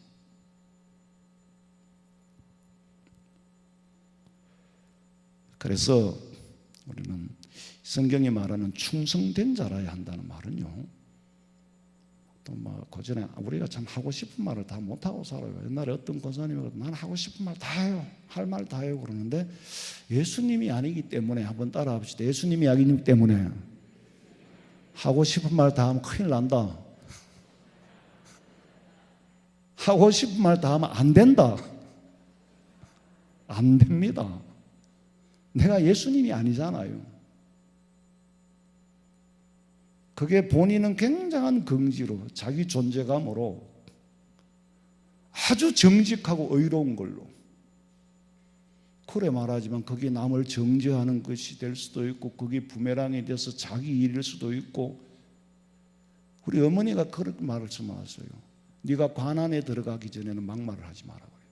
Speaker 2: 그래서 우리는 성경이 말하는 충성된 자라야 한다는 말은요, 또 뭐 그전에 우리가 참 하고 싶은 말을 다 못하고 살아요. 옛날에 어떤 권사님이 난 하고 싶은 말 다 해요, 할 말 다 해요 그러는데, 예수님이 아니기 때문에, 한번 따라 합시다. 예수님이 아니기 때문에 하고 싶은 말 다 하면 큰일 난다. 하고 싶은 말 다 하면 안 된다. 안 됩니다. 내가 예수님이 아니잖아요. 그게 본인은 굉장한 긍지로, 자기 존재감으로 아주 정직하고 의로운 걸로 그래 말하지만, 그게 남을 정죄하는 것이 될 수도 있고, 그게 부메랑이 돼서 자기 일일 수도 있고. 우리 어머니가 그렇게 말씀하셨어요. 네가 관 안에 들어가기 전에는 막말을 하지 마라 그래요.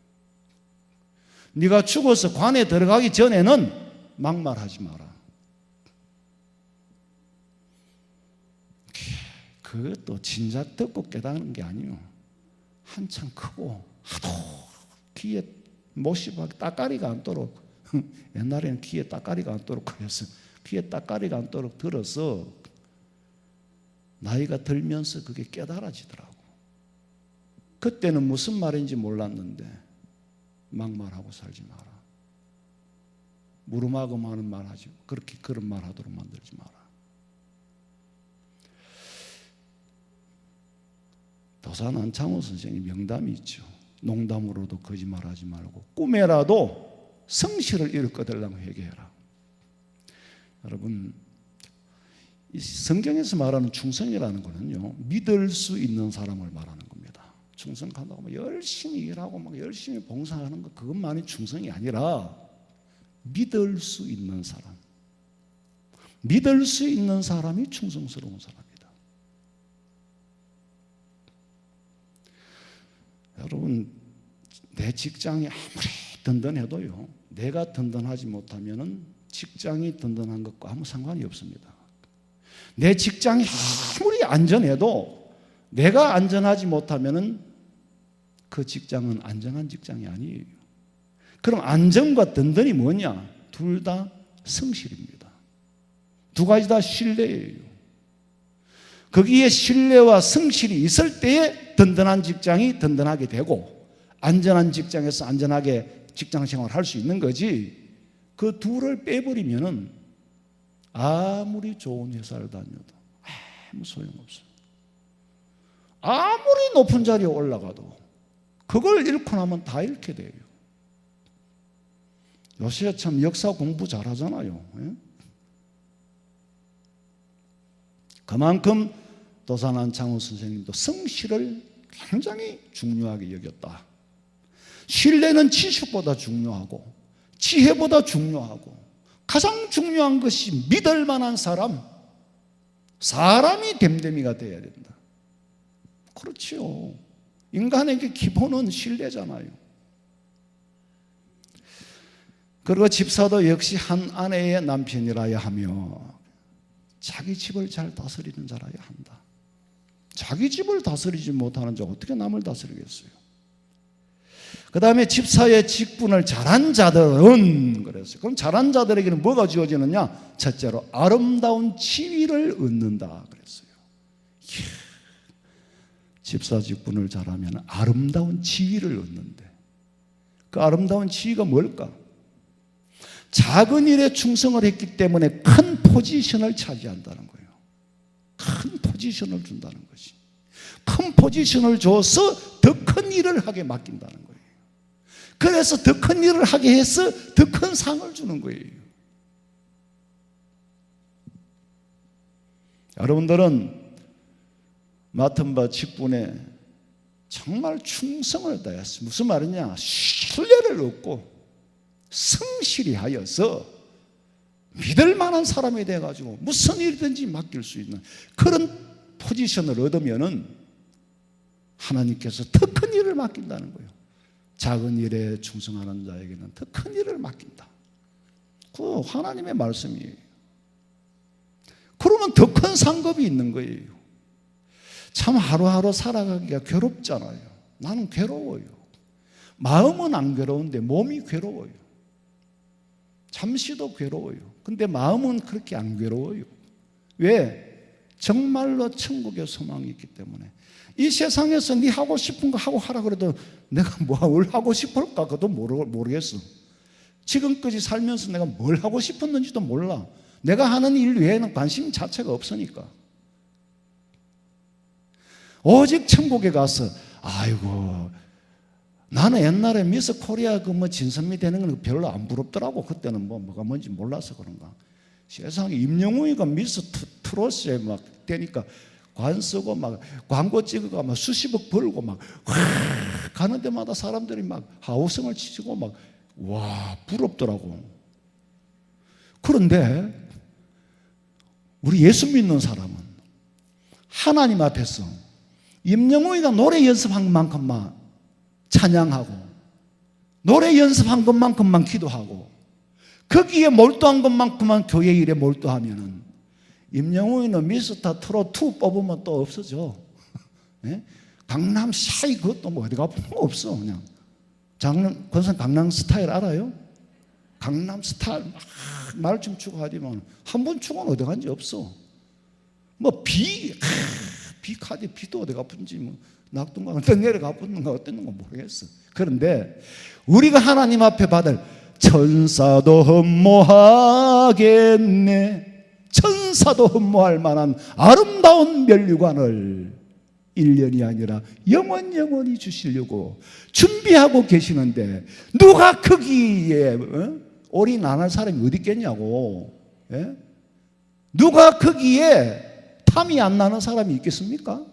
Speaker 2: 네가 죽어서 관에 들어가기 전에는 막말하지 마라. 그것도 진작 듣고 깨닫는 게 아니에요. 한참 크고 하도 귀에 못씹하게 따까리가 않도록 옛날에는 귀에 따까리가 않도록 그랬어요. 귀에 따까리가 않도록 들어서 나이가 들면서 그게 깨달아지더라고. 그때는 무슨 말인지 몰랐는데 막말하고 살지 마라. 무르마금하는 말 하지, 그렇게 그런 말 하도록 만들지 마라. 도산 안창호 선생님 명담이 있죠. 농담으로도 거짓말하지 말고 꿈에라도 성실을 잃었거들랑 회개해라. 여러분, 이 성경에서 말하는 충성이라는 것은요, 믿을 수 있는 사람을 말하는 겁니다. 충성한다고 막 열심히 일하고 막 열심히 봉사하는 것, 그것만이 충성이 아니라 믿을 수 있는 사람, 믿을 수 있는 사람이 충성스러운 사람이다. 여러분, 내 직장이 아무리 든든해도요, 내가 든든하지 못하면은 직장이 든든한 것과 아무 상관이 없습니다. 내 직장이 아무리 안전해도 내가 안전하지 못하면은 그 직장은 안전한 직장이 아니에요. 그럼 안전과 든든이 뭐냐? 둘 다 성실입니다. 두 가지 다 신뢰예요. 거기에 신뢰와 성실이 있을 때에 든든한 직장이 든든하게 되고 안전한 직장에서 안전하게 직장 생활을 할 수 있는 거지, 그 둘을 빼버리면은 아무리 좋은 회사를 다녀도 아무 소용없어요. 아무리 높은 자리에 올라가도 그걸 잃고 나면 다 잃게 돼요. 요새 참 역사 공부 잘하잖아요. 그만큼 도산한 장우 선생님도 성실을 굉장히 중요하게 여겼다. 신뢰는 지식보다 중요하고 지혜보다 중요하고 가장 중요한 것이 믿을 만한 사람, 사람이 됨됨이가 돼야 된다. 그렇지요. 인간에게 기본은 신뢰잖아요. 그리고 집사도 역시 한 아내의 남편이라야 하며 자기 집을 잘 다스리는 자라야 한다. 자기 집을 다스리지 못하는 자 어떻게 남을 다스리겠어요? 그 다음에 집사의 직분을 잘한 자들은 그랬어요. 그럼 잘한 자들에게는 뭐가 주어지느냐? 첫째로 아름다운 지위를 얻는다 그랬어요. 집사 직분을 잘하면 아름다운 지위를 얻는데, 그 아름다운 지위가 뭘까? 작은 일에 충성을 했기 때문에 큰 포지션을 차지한다는 거예요. 큰 포지션을 준다는 것이. 큰 포지션을 줘서 더 큰 일을 하게 맡긴다는 거예요. 그래서 더 큰 일을 하게 해서 더 큰 상을 주는 거예요. 여러분들은 맡은 바 직분에 정말 충성을 다했어요. 무슨 말이냐? 신뢰를 얻고 성실히 하여서 믿을 만한 사람이 돼가지고 무슨 일이든지 맡길 수 있는 그런 포지션을 얻으면은 하나님께서 더 큰 일을 맡긴다는 거예요. 작은 일에 충성하는 자에게는 더 큰 일을 맡긴다. 그 하나님의 말씀이에요. 그러면 더 큰 상급이 있는 거예요. 참 하루하루 살아가기가 괴롭잖아요. 나는 괴로워요. 마음은 안 괴로운데 몸이 괴로워요. 잠시도 괴로워요. 근데 마음은 그렇게 안 괴로워요. 왜? 정말로 천국의 소망이 있기 때문에. 이 세상에서 네 하고 싶은 거 하고 하라 그래도 내가 뭘 하고 싶을까 그것도 모르겠어. 지금까지 살면서 내가 뭘 하고 싶었는지도 몰라. 내가 하는 일 외에는 관심 자체가 없으니까. 오직 천국에 가서 아이고 나는 옛날에 미스 코리아 그 뭐 진선미 되는 건 별로 안 부럽더라고. 그때는 뭐가 뭔지 몰라서 그런가. 세상에 임영웅이가 미스 트롯에 막 되니까 관 쓰고 막 광고 찍어가 막 수십억 벌고 막 가는 데마다 사람들이 막 하우성을 치고 막 와 부럽더라고. 그런데 우리 예수 믿는 사람은 하나님 앞에서 임영웅이가 노래 연습한 것만큼만 찬양하고 노래 연습한 것만큼만 기도하고 거기에 몰두한 것만큼만 교회 일에 몰두하면은 임영웅이는 미스터 트롯 2 뽑으면 또 없어져. 예? 강남 샤이 그것도 뭐 어디 가본 거 없어. 그냥 권선 강남 스타일 알아요? 강남 스타일 말 좀 추고 하지만 한 번 추고는 어디 간지 없어. 뭐 비카드 비도 어디 가쁜지 뭐 낙동강 어떤 내려가 붙는가 어땠는가 모르겠어. 그런데 우리가 하나님 앞에 받을 천사도 흠모하겠네. 천사도 흠모할 만한 아름다운 면류관을 1년이 아니라 영원히 주시려고 준비하고 계시는데 누가 거기에 올인 안 할 사람이 어디 있겠냐고. 예? 누가 거기에 탐이 안 나는 사람이 있겠습니까?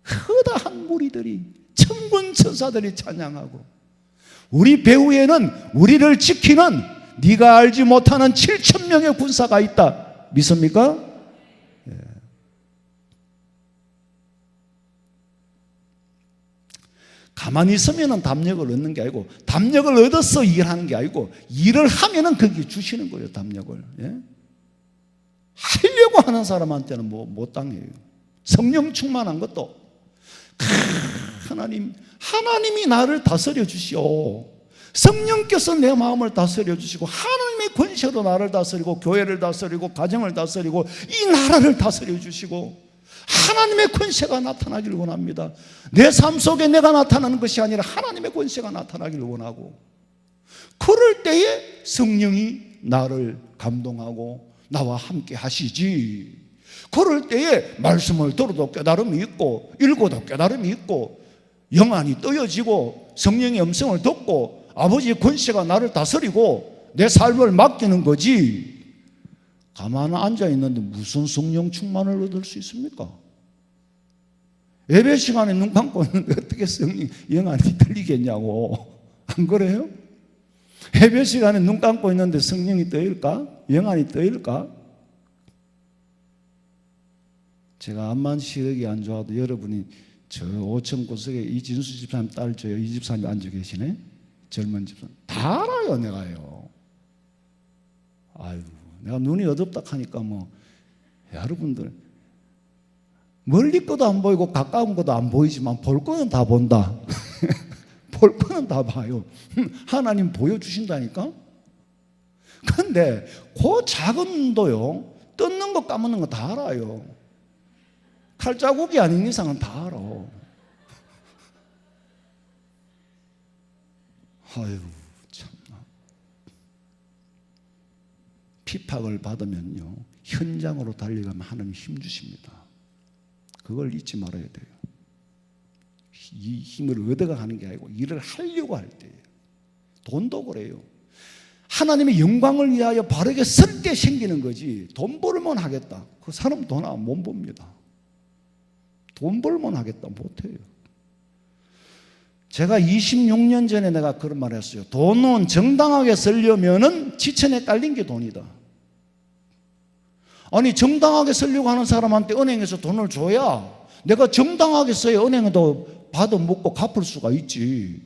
Speaker 2: 허다한 무리들이 천군 천사들이 찬양하고 우리 배후에는 우리를 지키는 네가 알지 못하는 7,000명의 군사가 있다. 믿습니까? 예. 가만히 있으면 담력을 얻는 게 아니고 담력을 얻어서 일하는 게 아니고 일을 하면은 거기 주시는 거예요. 담력을. 예? 하려고 하는 사람한테는 못 당해요. 성령 충만한 것도 하나님이 나를 다스려 주시오. 성령께서 내 마음을 다스려 주시고 하나님의 권세로 나를 다스리고 교회를 다스리고 가정을 다스리고 이 나라를 다스려 주시고 하나님의 권세가 나타나기를 원합니다. 내 삶 속에 내가 나타나는 것이 아니라 하나님의 권세가 나타나기를 원하고 그럴 때에 성령이 나를 감동하고 나와 함께 하시지. 그럴 때에 말씀을 들어도 깨달음이 있고 읽어도 깨달음이 있고 영안이 떠여지고 성령의 음성을 듣고 아버지의 권세가 나를 다스리고 내 삶을 맡기는 거지. 가만히 앉아있는데 무슨 성령 충만을 얻을 수 있습니까? 예배 시간에 눈 감고 있는데 어떻게 성령 영안이 들리겠냐고. 안 그래요? 예배 시간에 눈 감고 있는데 성령이 떠일까? 영안이 떠일까? 제가 암만 시력이 안 좋아도 여러분이 저 5층 구석에 이진수 집사님 딸 저요 이 집사님 앉아 계시네. 젊은 집사님 다 알아요. 내가요. 아유, 내가 눈이 어둡다 하니까 뭐 여러분들 멀리 것도 안 보이고 가까운 것도 안 보이지만 볼 거는 다 본다. 볼 거는 다 봐요. 하나님 보여주신다니까. 근데 그 작은 눈도요 뜯는 거 까먹는 거 다 알아요. 칼자국이 아닌 이상은 다 알아. 아유 참나. 핍박을 받으면요 현장으로 달려가면 하나님 힘 주십니다. 그걸 잊지 말아야 돼요. 이 힘을 얻어가 하는 게 아니고 일을 하려고 할 때예요. 돈도 그래요. 하나님의 영광을 위하여 바르게 쓸 때 생기는 거지. 돈 벌면 하겠다. 그 사람 돈 못 법니다. 돈 벌면 하겠다 못해요. 제가 26년 전에 내가 그런 말 했어요. 돈은 정당하게 쓰려면은 지천에 깔린 게 돈이다. 아니 정당하게 쓰려고 하는 사람한테 은행에서 돈을 줘야 내가 정당하게 써야 은행에도 받아 먹고 갚을 수가 있지.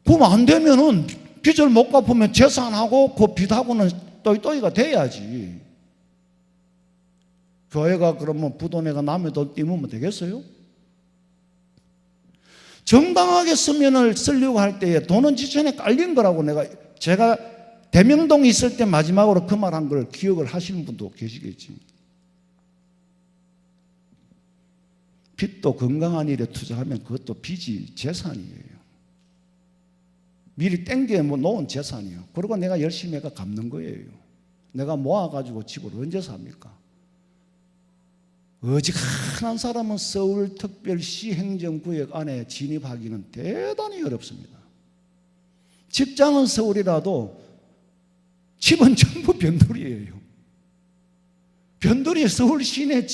Speaker 2: 그럼 안 되면은 빚을 못 갚으면 재산하고 그 빚하고는 또이또이가 돼야지. 교회가 그러면 부도내가 남의 돈 띄우면 되겠어요? 정당하게 쓰려고 할 때에 돈은 지천에 깔린 거라고 제가 대명동에 있을 때 마지막으로 그 말 한 걸 기억을 하시는 분도 계시겠지. 빚도 건강한 일에 투자하면 그것도 빚이 재산이에요. 미리 땡겨 놓은 재산이에요. 그리고 내가 열심히 해가 갚는 거예요. 내가 모아가지고 집을 언제 삽니까? 어지간한 사람은 서울특별시 행정구역 안에 진입하기는 대단히 어렵습니다. 직장은 서울이라도 집은 전부 변두리예요. 변두리 서울 시내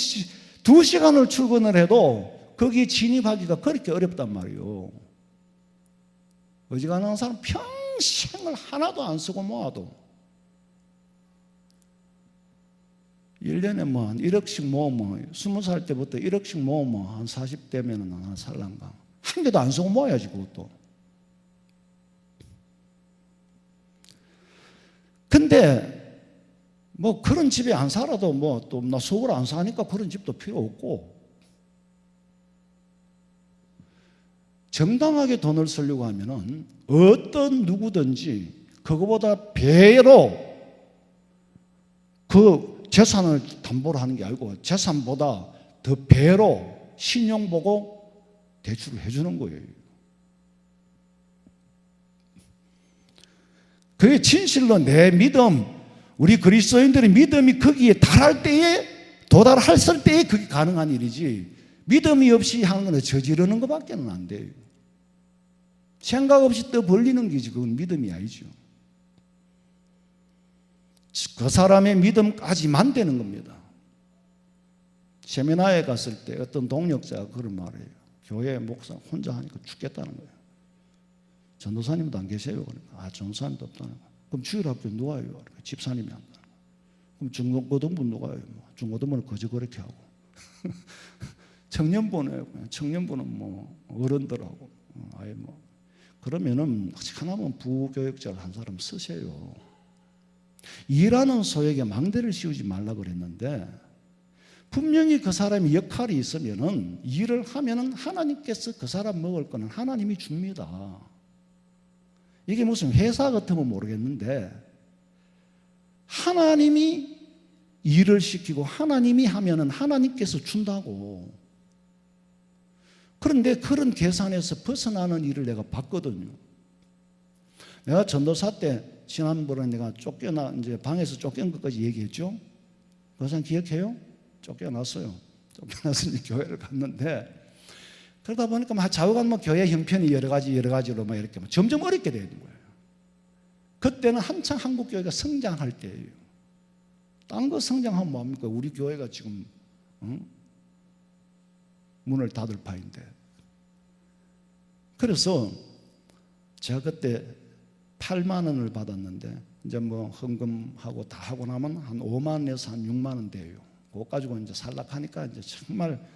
Speaker 2: 2시간을 출근을 해도 거기 진입하기가 그렇게 어렵단 말이에요. 어지간한 사람 평생을 하나도 안 쓰고 모아도 1년에 뭐 한 1억씩 모으면 20살 때부터 1억씩 모으면 한 40대면은 한 살랑가 한 개도 안 쓰고 모아야지 그것도. 근데 뭐 그런 집에 안 살아도 뭐 또 나 서울 안 사니까 그런 집도 필요 없고 정당하게 돈을 쓰려고 하면은 어떤 누구든지 그거보다 배로 그 재산을 담보로 하는 게 아니고 재산보다 더 배로 신용 보고 대출을 해주는 거예요. 그게 진실로 내 믿음, 우리 그리스도인들의 믿음이 거기에 달할 때에 도달했을 때 그게 가능한 일이지, 믿음이 없이 하는 건 저지르는 것밖에는 안 돼요. 생각 없이 떠 벌리는 게지 그건 믿음이 아니죠. 그 사람의 믿음까지만 되는 겁니다. 세미나에 갔을 때 어떤 동력자가 그런 말을 해요. 교회 목사 혼자 하니까 죽겠다는 거예요. 전도사님도 안 계세요. 그러니까 전도사님도 없다는 거예요. 그럼 주일학교 누가 해요? 그러니까 집사님이 한다는 거예요. 그럼 중고등부 누가 해요? 중고등부는 거저 그렇게 하고 청년부는 어른들하고 아예 그러면은 하나만 부교육자를 한 사람 쓰세요. 일하는 소에게 망대를 씌우지 말라 그랬는데 분명히 그 사람이 역할이 있으면은 일을 하면은 하나님께서 그 사람 먹을 거는 하나님이 줍니다. 이게 무슨 회사 같으면 모르겠는데 하나님이 일을 시키고 하나님이 하면은 하나님께서 준다고. 그런데 그런 계산에서 벗어나는 일을 내가 봤거든요. 내가 전도사 때 지난번에 내가 이제 방에서 쫓겨난 것까지 얘기했죠. 그 사람 기억해요? 쫓겨났어요. 쫓겨나서 이제 교회를 갔는데 그러다 보니까 좌우간 교회 형편이 여러 가지로 이렇게 점점 어렵게 되는 거예요. 그때는 한창 한국 교회가 성장할 때예요. 딴 거 성장하면 뭐합니까? 우리 교회가 지금 문을 닫을 파인데. 그래서 제가 그때 8만 원을 받았는데 이제 헌금하고 다 하고 나면 한 5만 원에서 한 6만 원 돼요. 그거 가지고 이제 살락하니까 이제 정말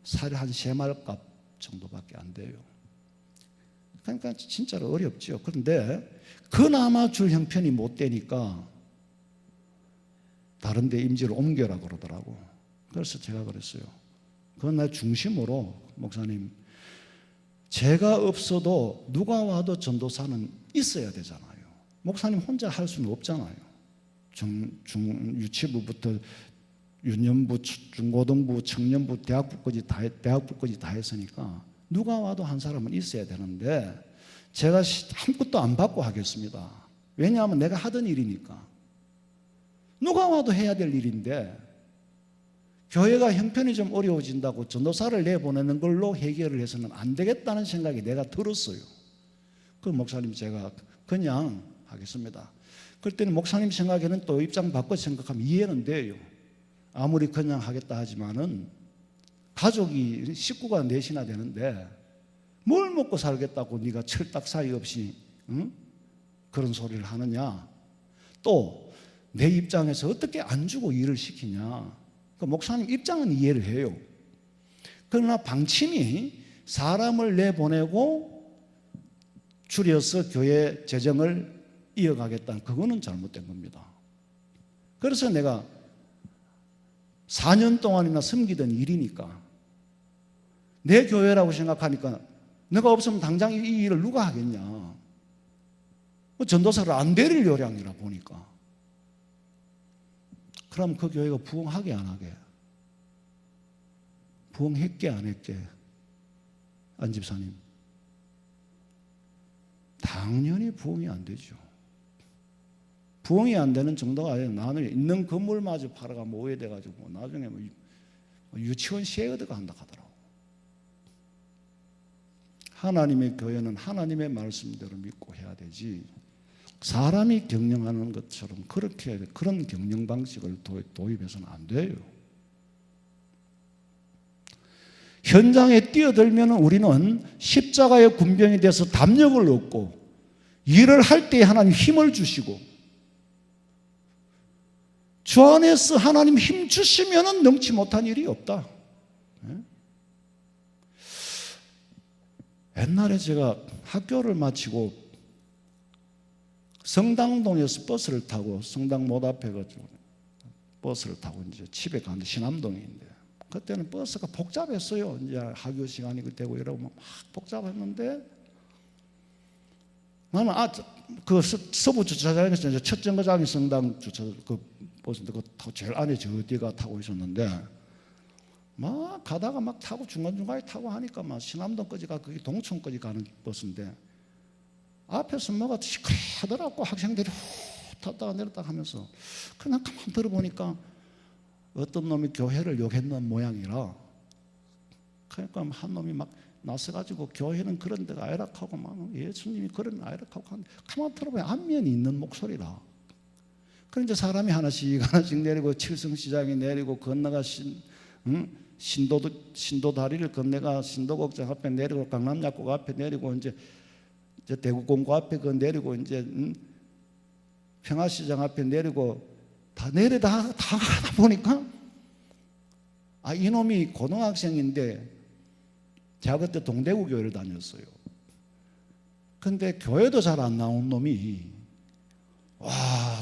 Speaker 2: 살이 한 3마리 값 정도밖에 안 돼요. 그러니까 진짜로 어렵죠. 그런데 그나마 줄 형편이 못 되니까 다른 데 임지를 옮겨라 그러더라고. 그래서 제가 그랬어요. 그건 나 중심으로 목사님 제가 없어도 누가 와도 전도사는 있어야 되잖아요. 목사님 혼자 할 수는 없잖아요. 유치부부터 유년부, 중고등부, 청년부, 대학부까지 다 했으니까 누가 와도 한 사람은 있어야 되는데 제가 아무것도 안 받고 하겠습니다. 왜냐하면 내가 하던 일이니까. 누가 와도 해야 될 일인데 교회가 형편이 좀 어려워진다고 전도사를 내보내는 걸로 해결을 해서는 안 되겠다는 생각이 내가 들었어요. 그 목사님 제가 그냥 하겠습니다. 그때는 목사님 생각에는 또 입장 바꿔 생각하면 이해는 돼요. 아무리 그냥 하겠다 하지만은 가족이 식구가 넷이나 되는데 뭘 먹고 살겠다고 네가 철딱 사이 없이 그런 소리를 하느냐. 또 내 입장에서 어떻게 안 주고 일을 시키냐. 그 목사님 입장은 이해를 해요. 그러나 방침이 사람을 내보내고 줄여서 교회 재정을 이어가겠다는 그거는 잘못된 겁니다. 그래서 내가 4년 동안이나 섬기던 일이니까 내 교회라고 생각하니까 내가 없으면 당장 이 일을 누가 하겠냐. 전도사를 안 데릴 요량이라 보니까. 그럼 그 교회가 부흥하게 안 하게? 부흥했게 안 했게? 안 집사님. 당연히 부흥이 안 되죠. 부흥이 안 되는 정도가 아니라 나는 있는 건물마저 팔아가면 오해돼가지고 나중에 유치원 쉐어드가 한다 하더라고. 하나님의 교회는 하나님의 말씀대로 믿고 해야 되지 사람이 경영하는 것처럼 그런 경영 방식을 도입해서는 안 돼요. 현장에 뛰어들면 우리는 십자가의 군병이 돼서 담력을 얻고 일을 할 때 하나님 힘을 주시고 주 안에서 하나님 힘 주시면 능치 못한 일이 없다. 옛날에 제가 학교를 마치고 성당동에서 버스를 타고 성당 못 앞에 가지고 버스를 타고 이제 집에 가는데 신암동인데 그때는 버스가 복잡했어요. 이제 학교 시간이 되고 이러고 막 복잡했는데 나는 그 서부 주차장에서 이제 첫 정거장이 성당 주차 그 버스인데 그 제일 안에 저 뒤가 타고 있었는데 막 가다가 막 타고 중간중간에 타고 하니까 막 신암동까지 가 그게 동천까지 가는 버스인데 앞에서 뭐가 시끌하더라고. 학생들이 후 탔다가 내렸다 하면서 그냥 가만 들어보니까 어떤 놈이 교회를 욕했는 모양이라. 그러니까 한 놈이 막 나서가지고 교회는 그런 데가 아니라고 막 예수님이 그런 아니라고 하는데 가만 들어보면 안면이 있는 목소리라. 그럼 이제 사람이 하나씩 내리고 칠성시장에 내리고 건너가 신도 다리를 건너가 신도극장 앞에 내리고 강남약국 앞에 내리고 이제 대구공고 앞에 그 내리고 이제 평화시장 앞에 내리고 다 내려다 다 가다 보니까 이놈이 고등학생인데 제가 그때 동대구 교회를 다녔어요. 근데 교회도 잘 안 나온 놈이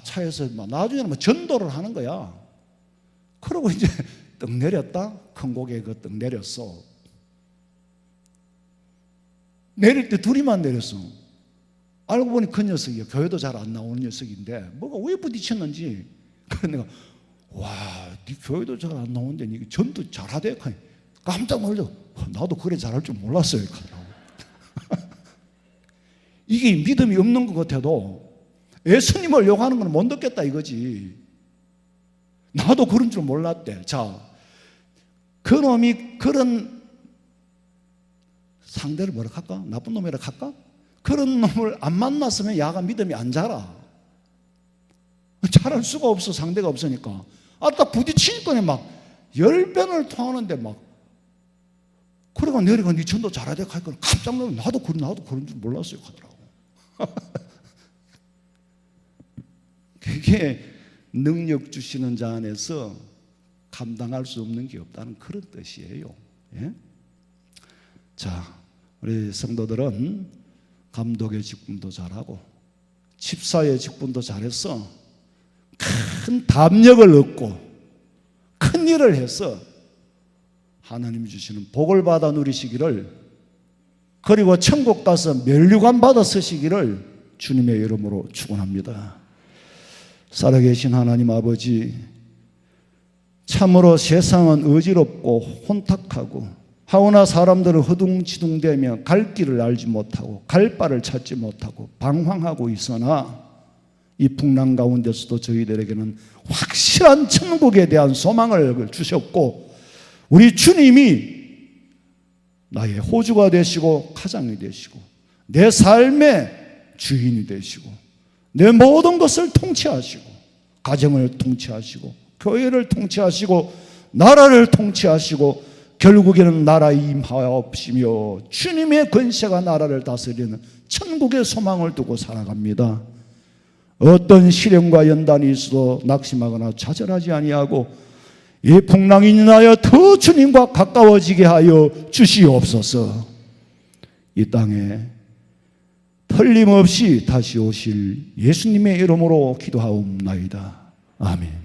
Speaker 2: 차에서 나중에는 전도를 하는 거야. 그러고 이제 떡 내렸다. 큰 고개 그 떡 내렸어. 내릴 때 둘이만 내렸어. 알고 보니 그 녀석이야. 교회도 잘 안 나오는 녀석인데 뭐가 왜 부딪혔는지. 그래서 내가 네 교회도 잘 안 나오는데 니 전도 잘하대. 깜짝 놀려. 나도 그래 잘할 줄 몰랐어요. 이게 믿음이 없는 것 같아도 예수님을 욕하는 건 못 듣겠다 이거지. 나도 그런 줄 몰랐대. 자, 그놈이 그런 상대를 뭐라 할까? 나쁜 놈이라 할까? 그런 놈을 안 만났으면 야가 믿음이 안 자라. 자랄 수가 없어. 상대가 없으니까. 딱 부딪히니까 막 10번을 통하는데 막 그러고 내려가 네 전도 잘하대 하니까 깜짝 놀라. 나도 그런 줄 몰랐어요 하더라고. 그게 능력 주시는 자 안에서 감당할 수 없는 게 없다는 그런 뜻이에요. 예? 자, 우리 성도들은 감독의 직분도 잘하고 집사의 직분도 잘해서 큰 담력을 얻고 큰 일을 해서 하나님이 주시는 복을 받아 누리시기를, 그리고 천국 가서 면류관 받아 서시기를 주님의 이름으로 축원합니다. 살아계신 하나님 아버지, 참으로 세상은 어지럽고 혼탁하고 하오나 사람들은 허둥지둥대며 갈 길을 알지 못하고 갈 바를 찾지 못하고 방황하고 있으나 이 풍랑 가운데서도 저희들에게는 확실한 천국에 대한 소망을 주셨고, 우리 주님이 나의 호주가 되시고 가장이 되시고 내 삶의 주인이 되시고 내 모든 것을 통치하시고 가정을 통치하시고 교회를 통치하시고 나라를 통치하시고 결국에는 나라에 임하옵시며 주님의 권세가 나라를 다스리는 천국의 소망을 두고 살아갑니다. 어떤 시련과 연단이 있어도 낙심하거나 좌절하지 아니하고 이 풍랑이 인하여 더 주님과 가까워지게 하여 주시옵소서. 이 땅에 틀림없이 다시 오실 예수님의 이름으로 기도하옵나이다. 아멘.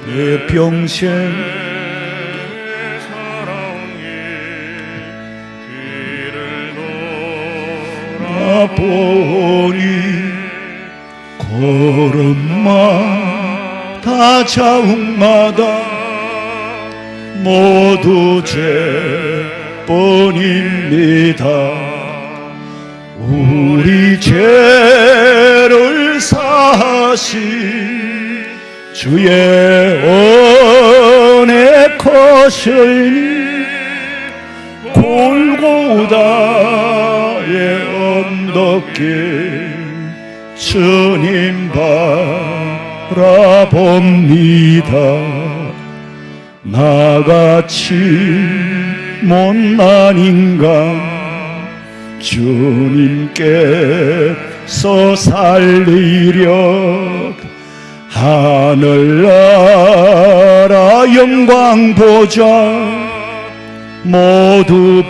Speaker 2: 내 평생 살아온 길을 돌아보니 걸음마다 자욱마다 모두 죄뿐입니다. 우리 죄를 사하신 주의 은혜 크시니 골고다의 언덕길 주님 바라봅니다. 나같이 못난 인간 주님께서 살리려 하늘나라 영광 보좌 모두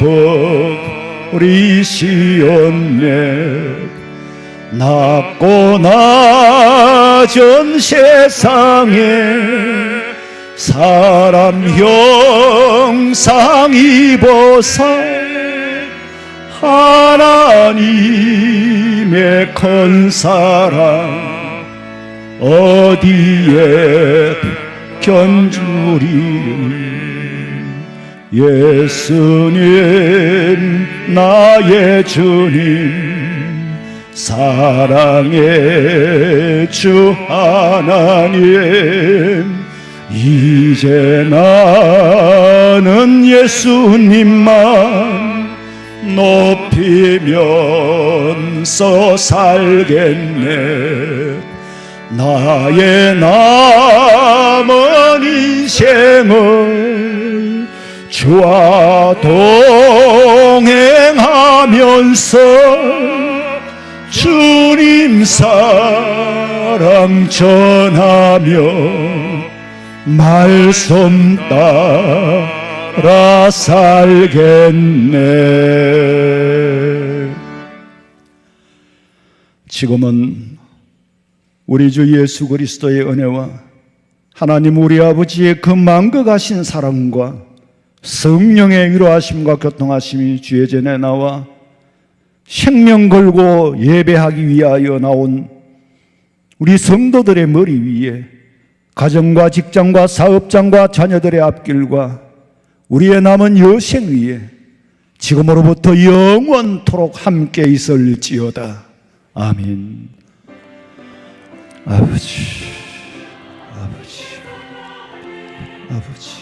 Speaker 2: 버리시었네. 낮고 낮은 세상에 사람 형상 입어서 하나님의 큰 사랑 어디에 견주리. 예수님 나의 주님 사랑의 주 하나님 이제 나는 예수님만 높이면서 살겠네. 나의 남은 인생을 주와 동행하면서 주님 사랑 전하며 말씀 따라 살겠네. 지금은 우리 주 예수 그리스도의 은혜와 하나님 우리 아버지의 그 만극하신 사랑과 성령의 위로하심과 교통하심이 주의 전에 나와 생명 걸고 예배하기 위하여 나온 우리 성도들의 머리 위에 가정과 직장과 사업장과 자녀들의 앞길과 우리의 남은 여생 위에 지금으로부터 영원토록 함께 있을지어다. 아멘. 아버지, 아버지, 아버지,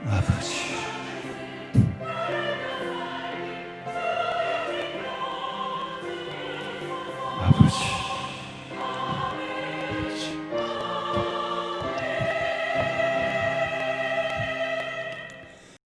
Speaker 2: 아버지. 아버지.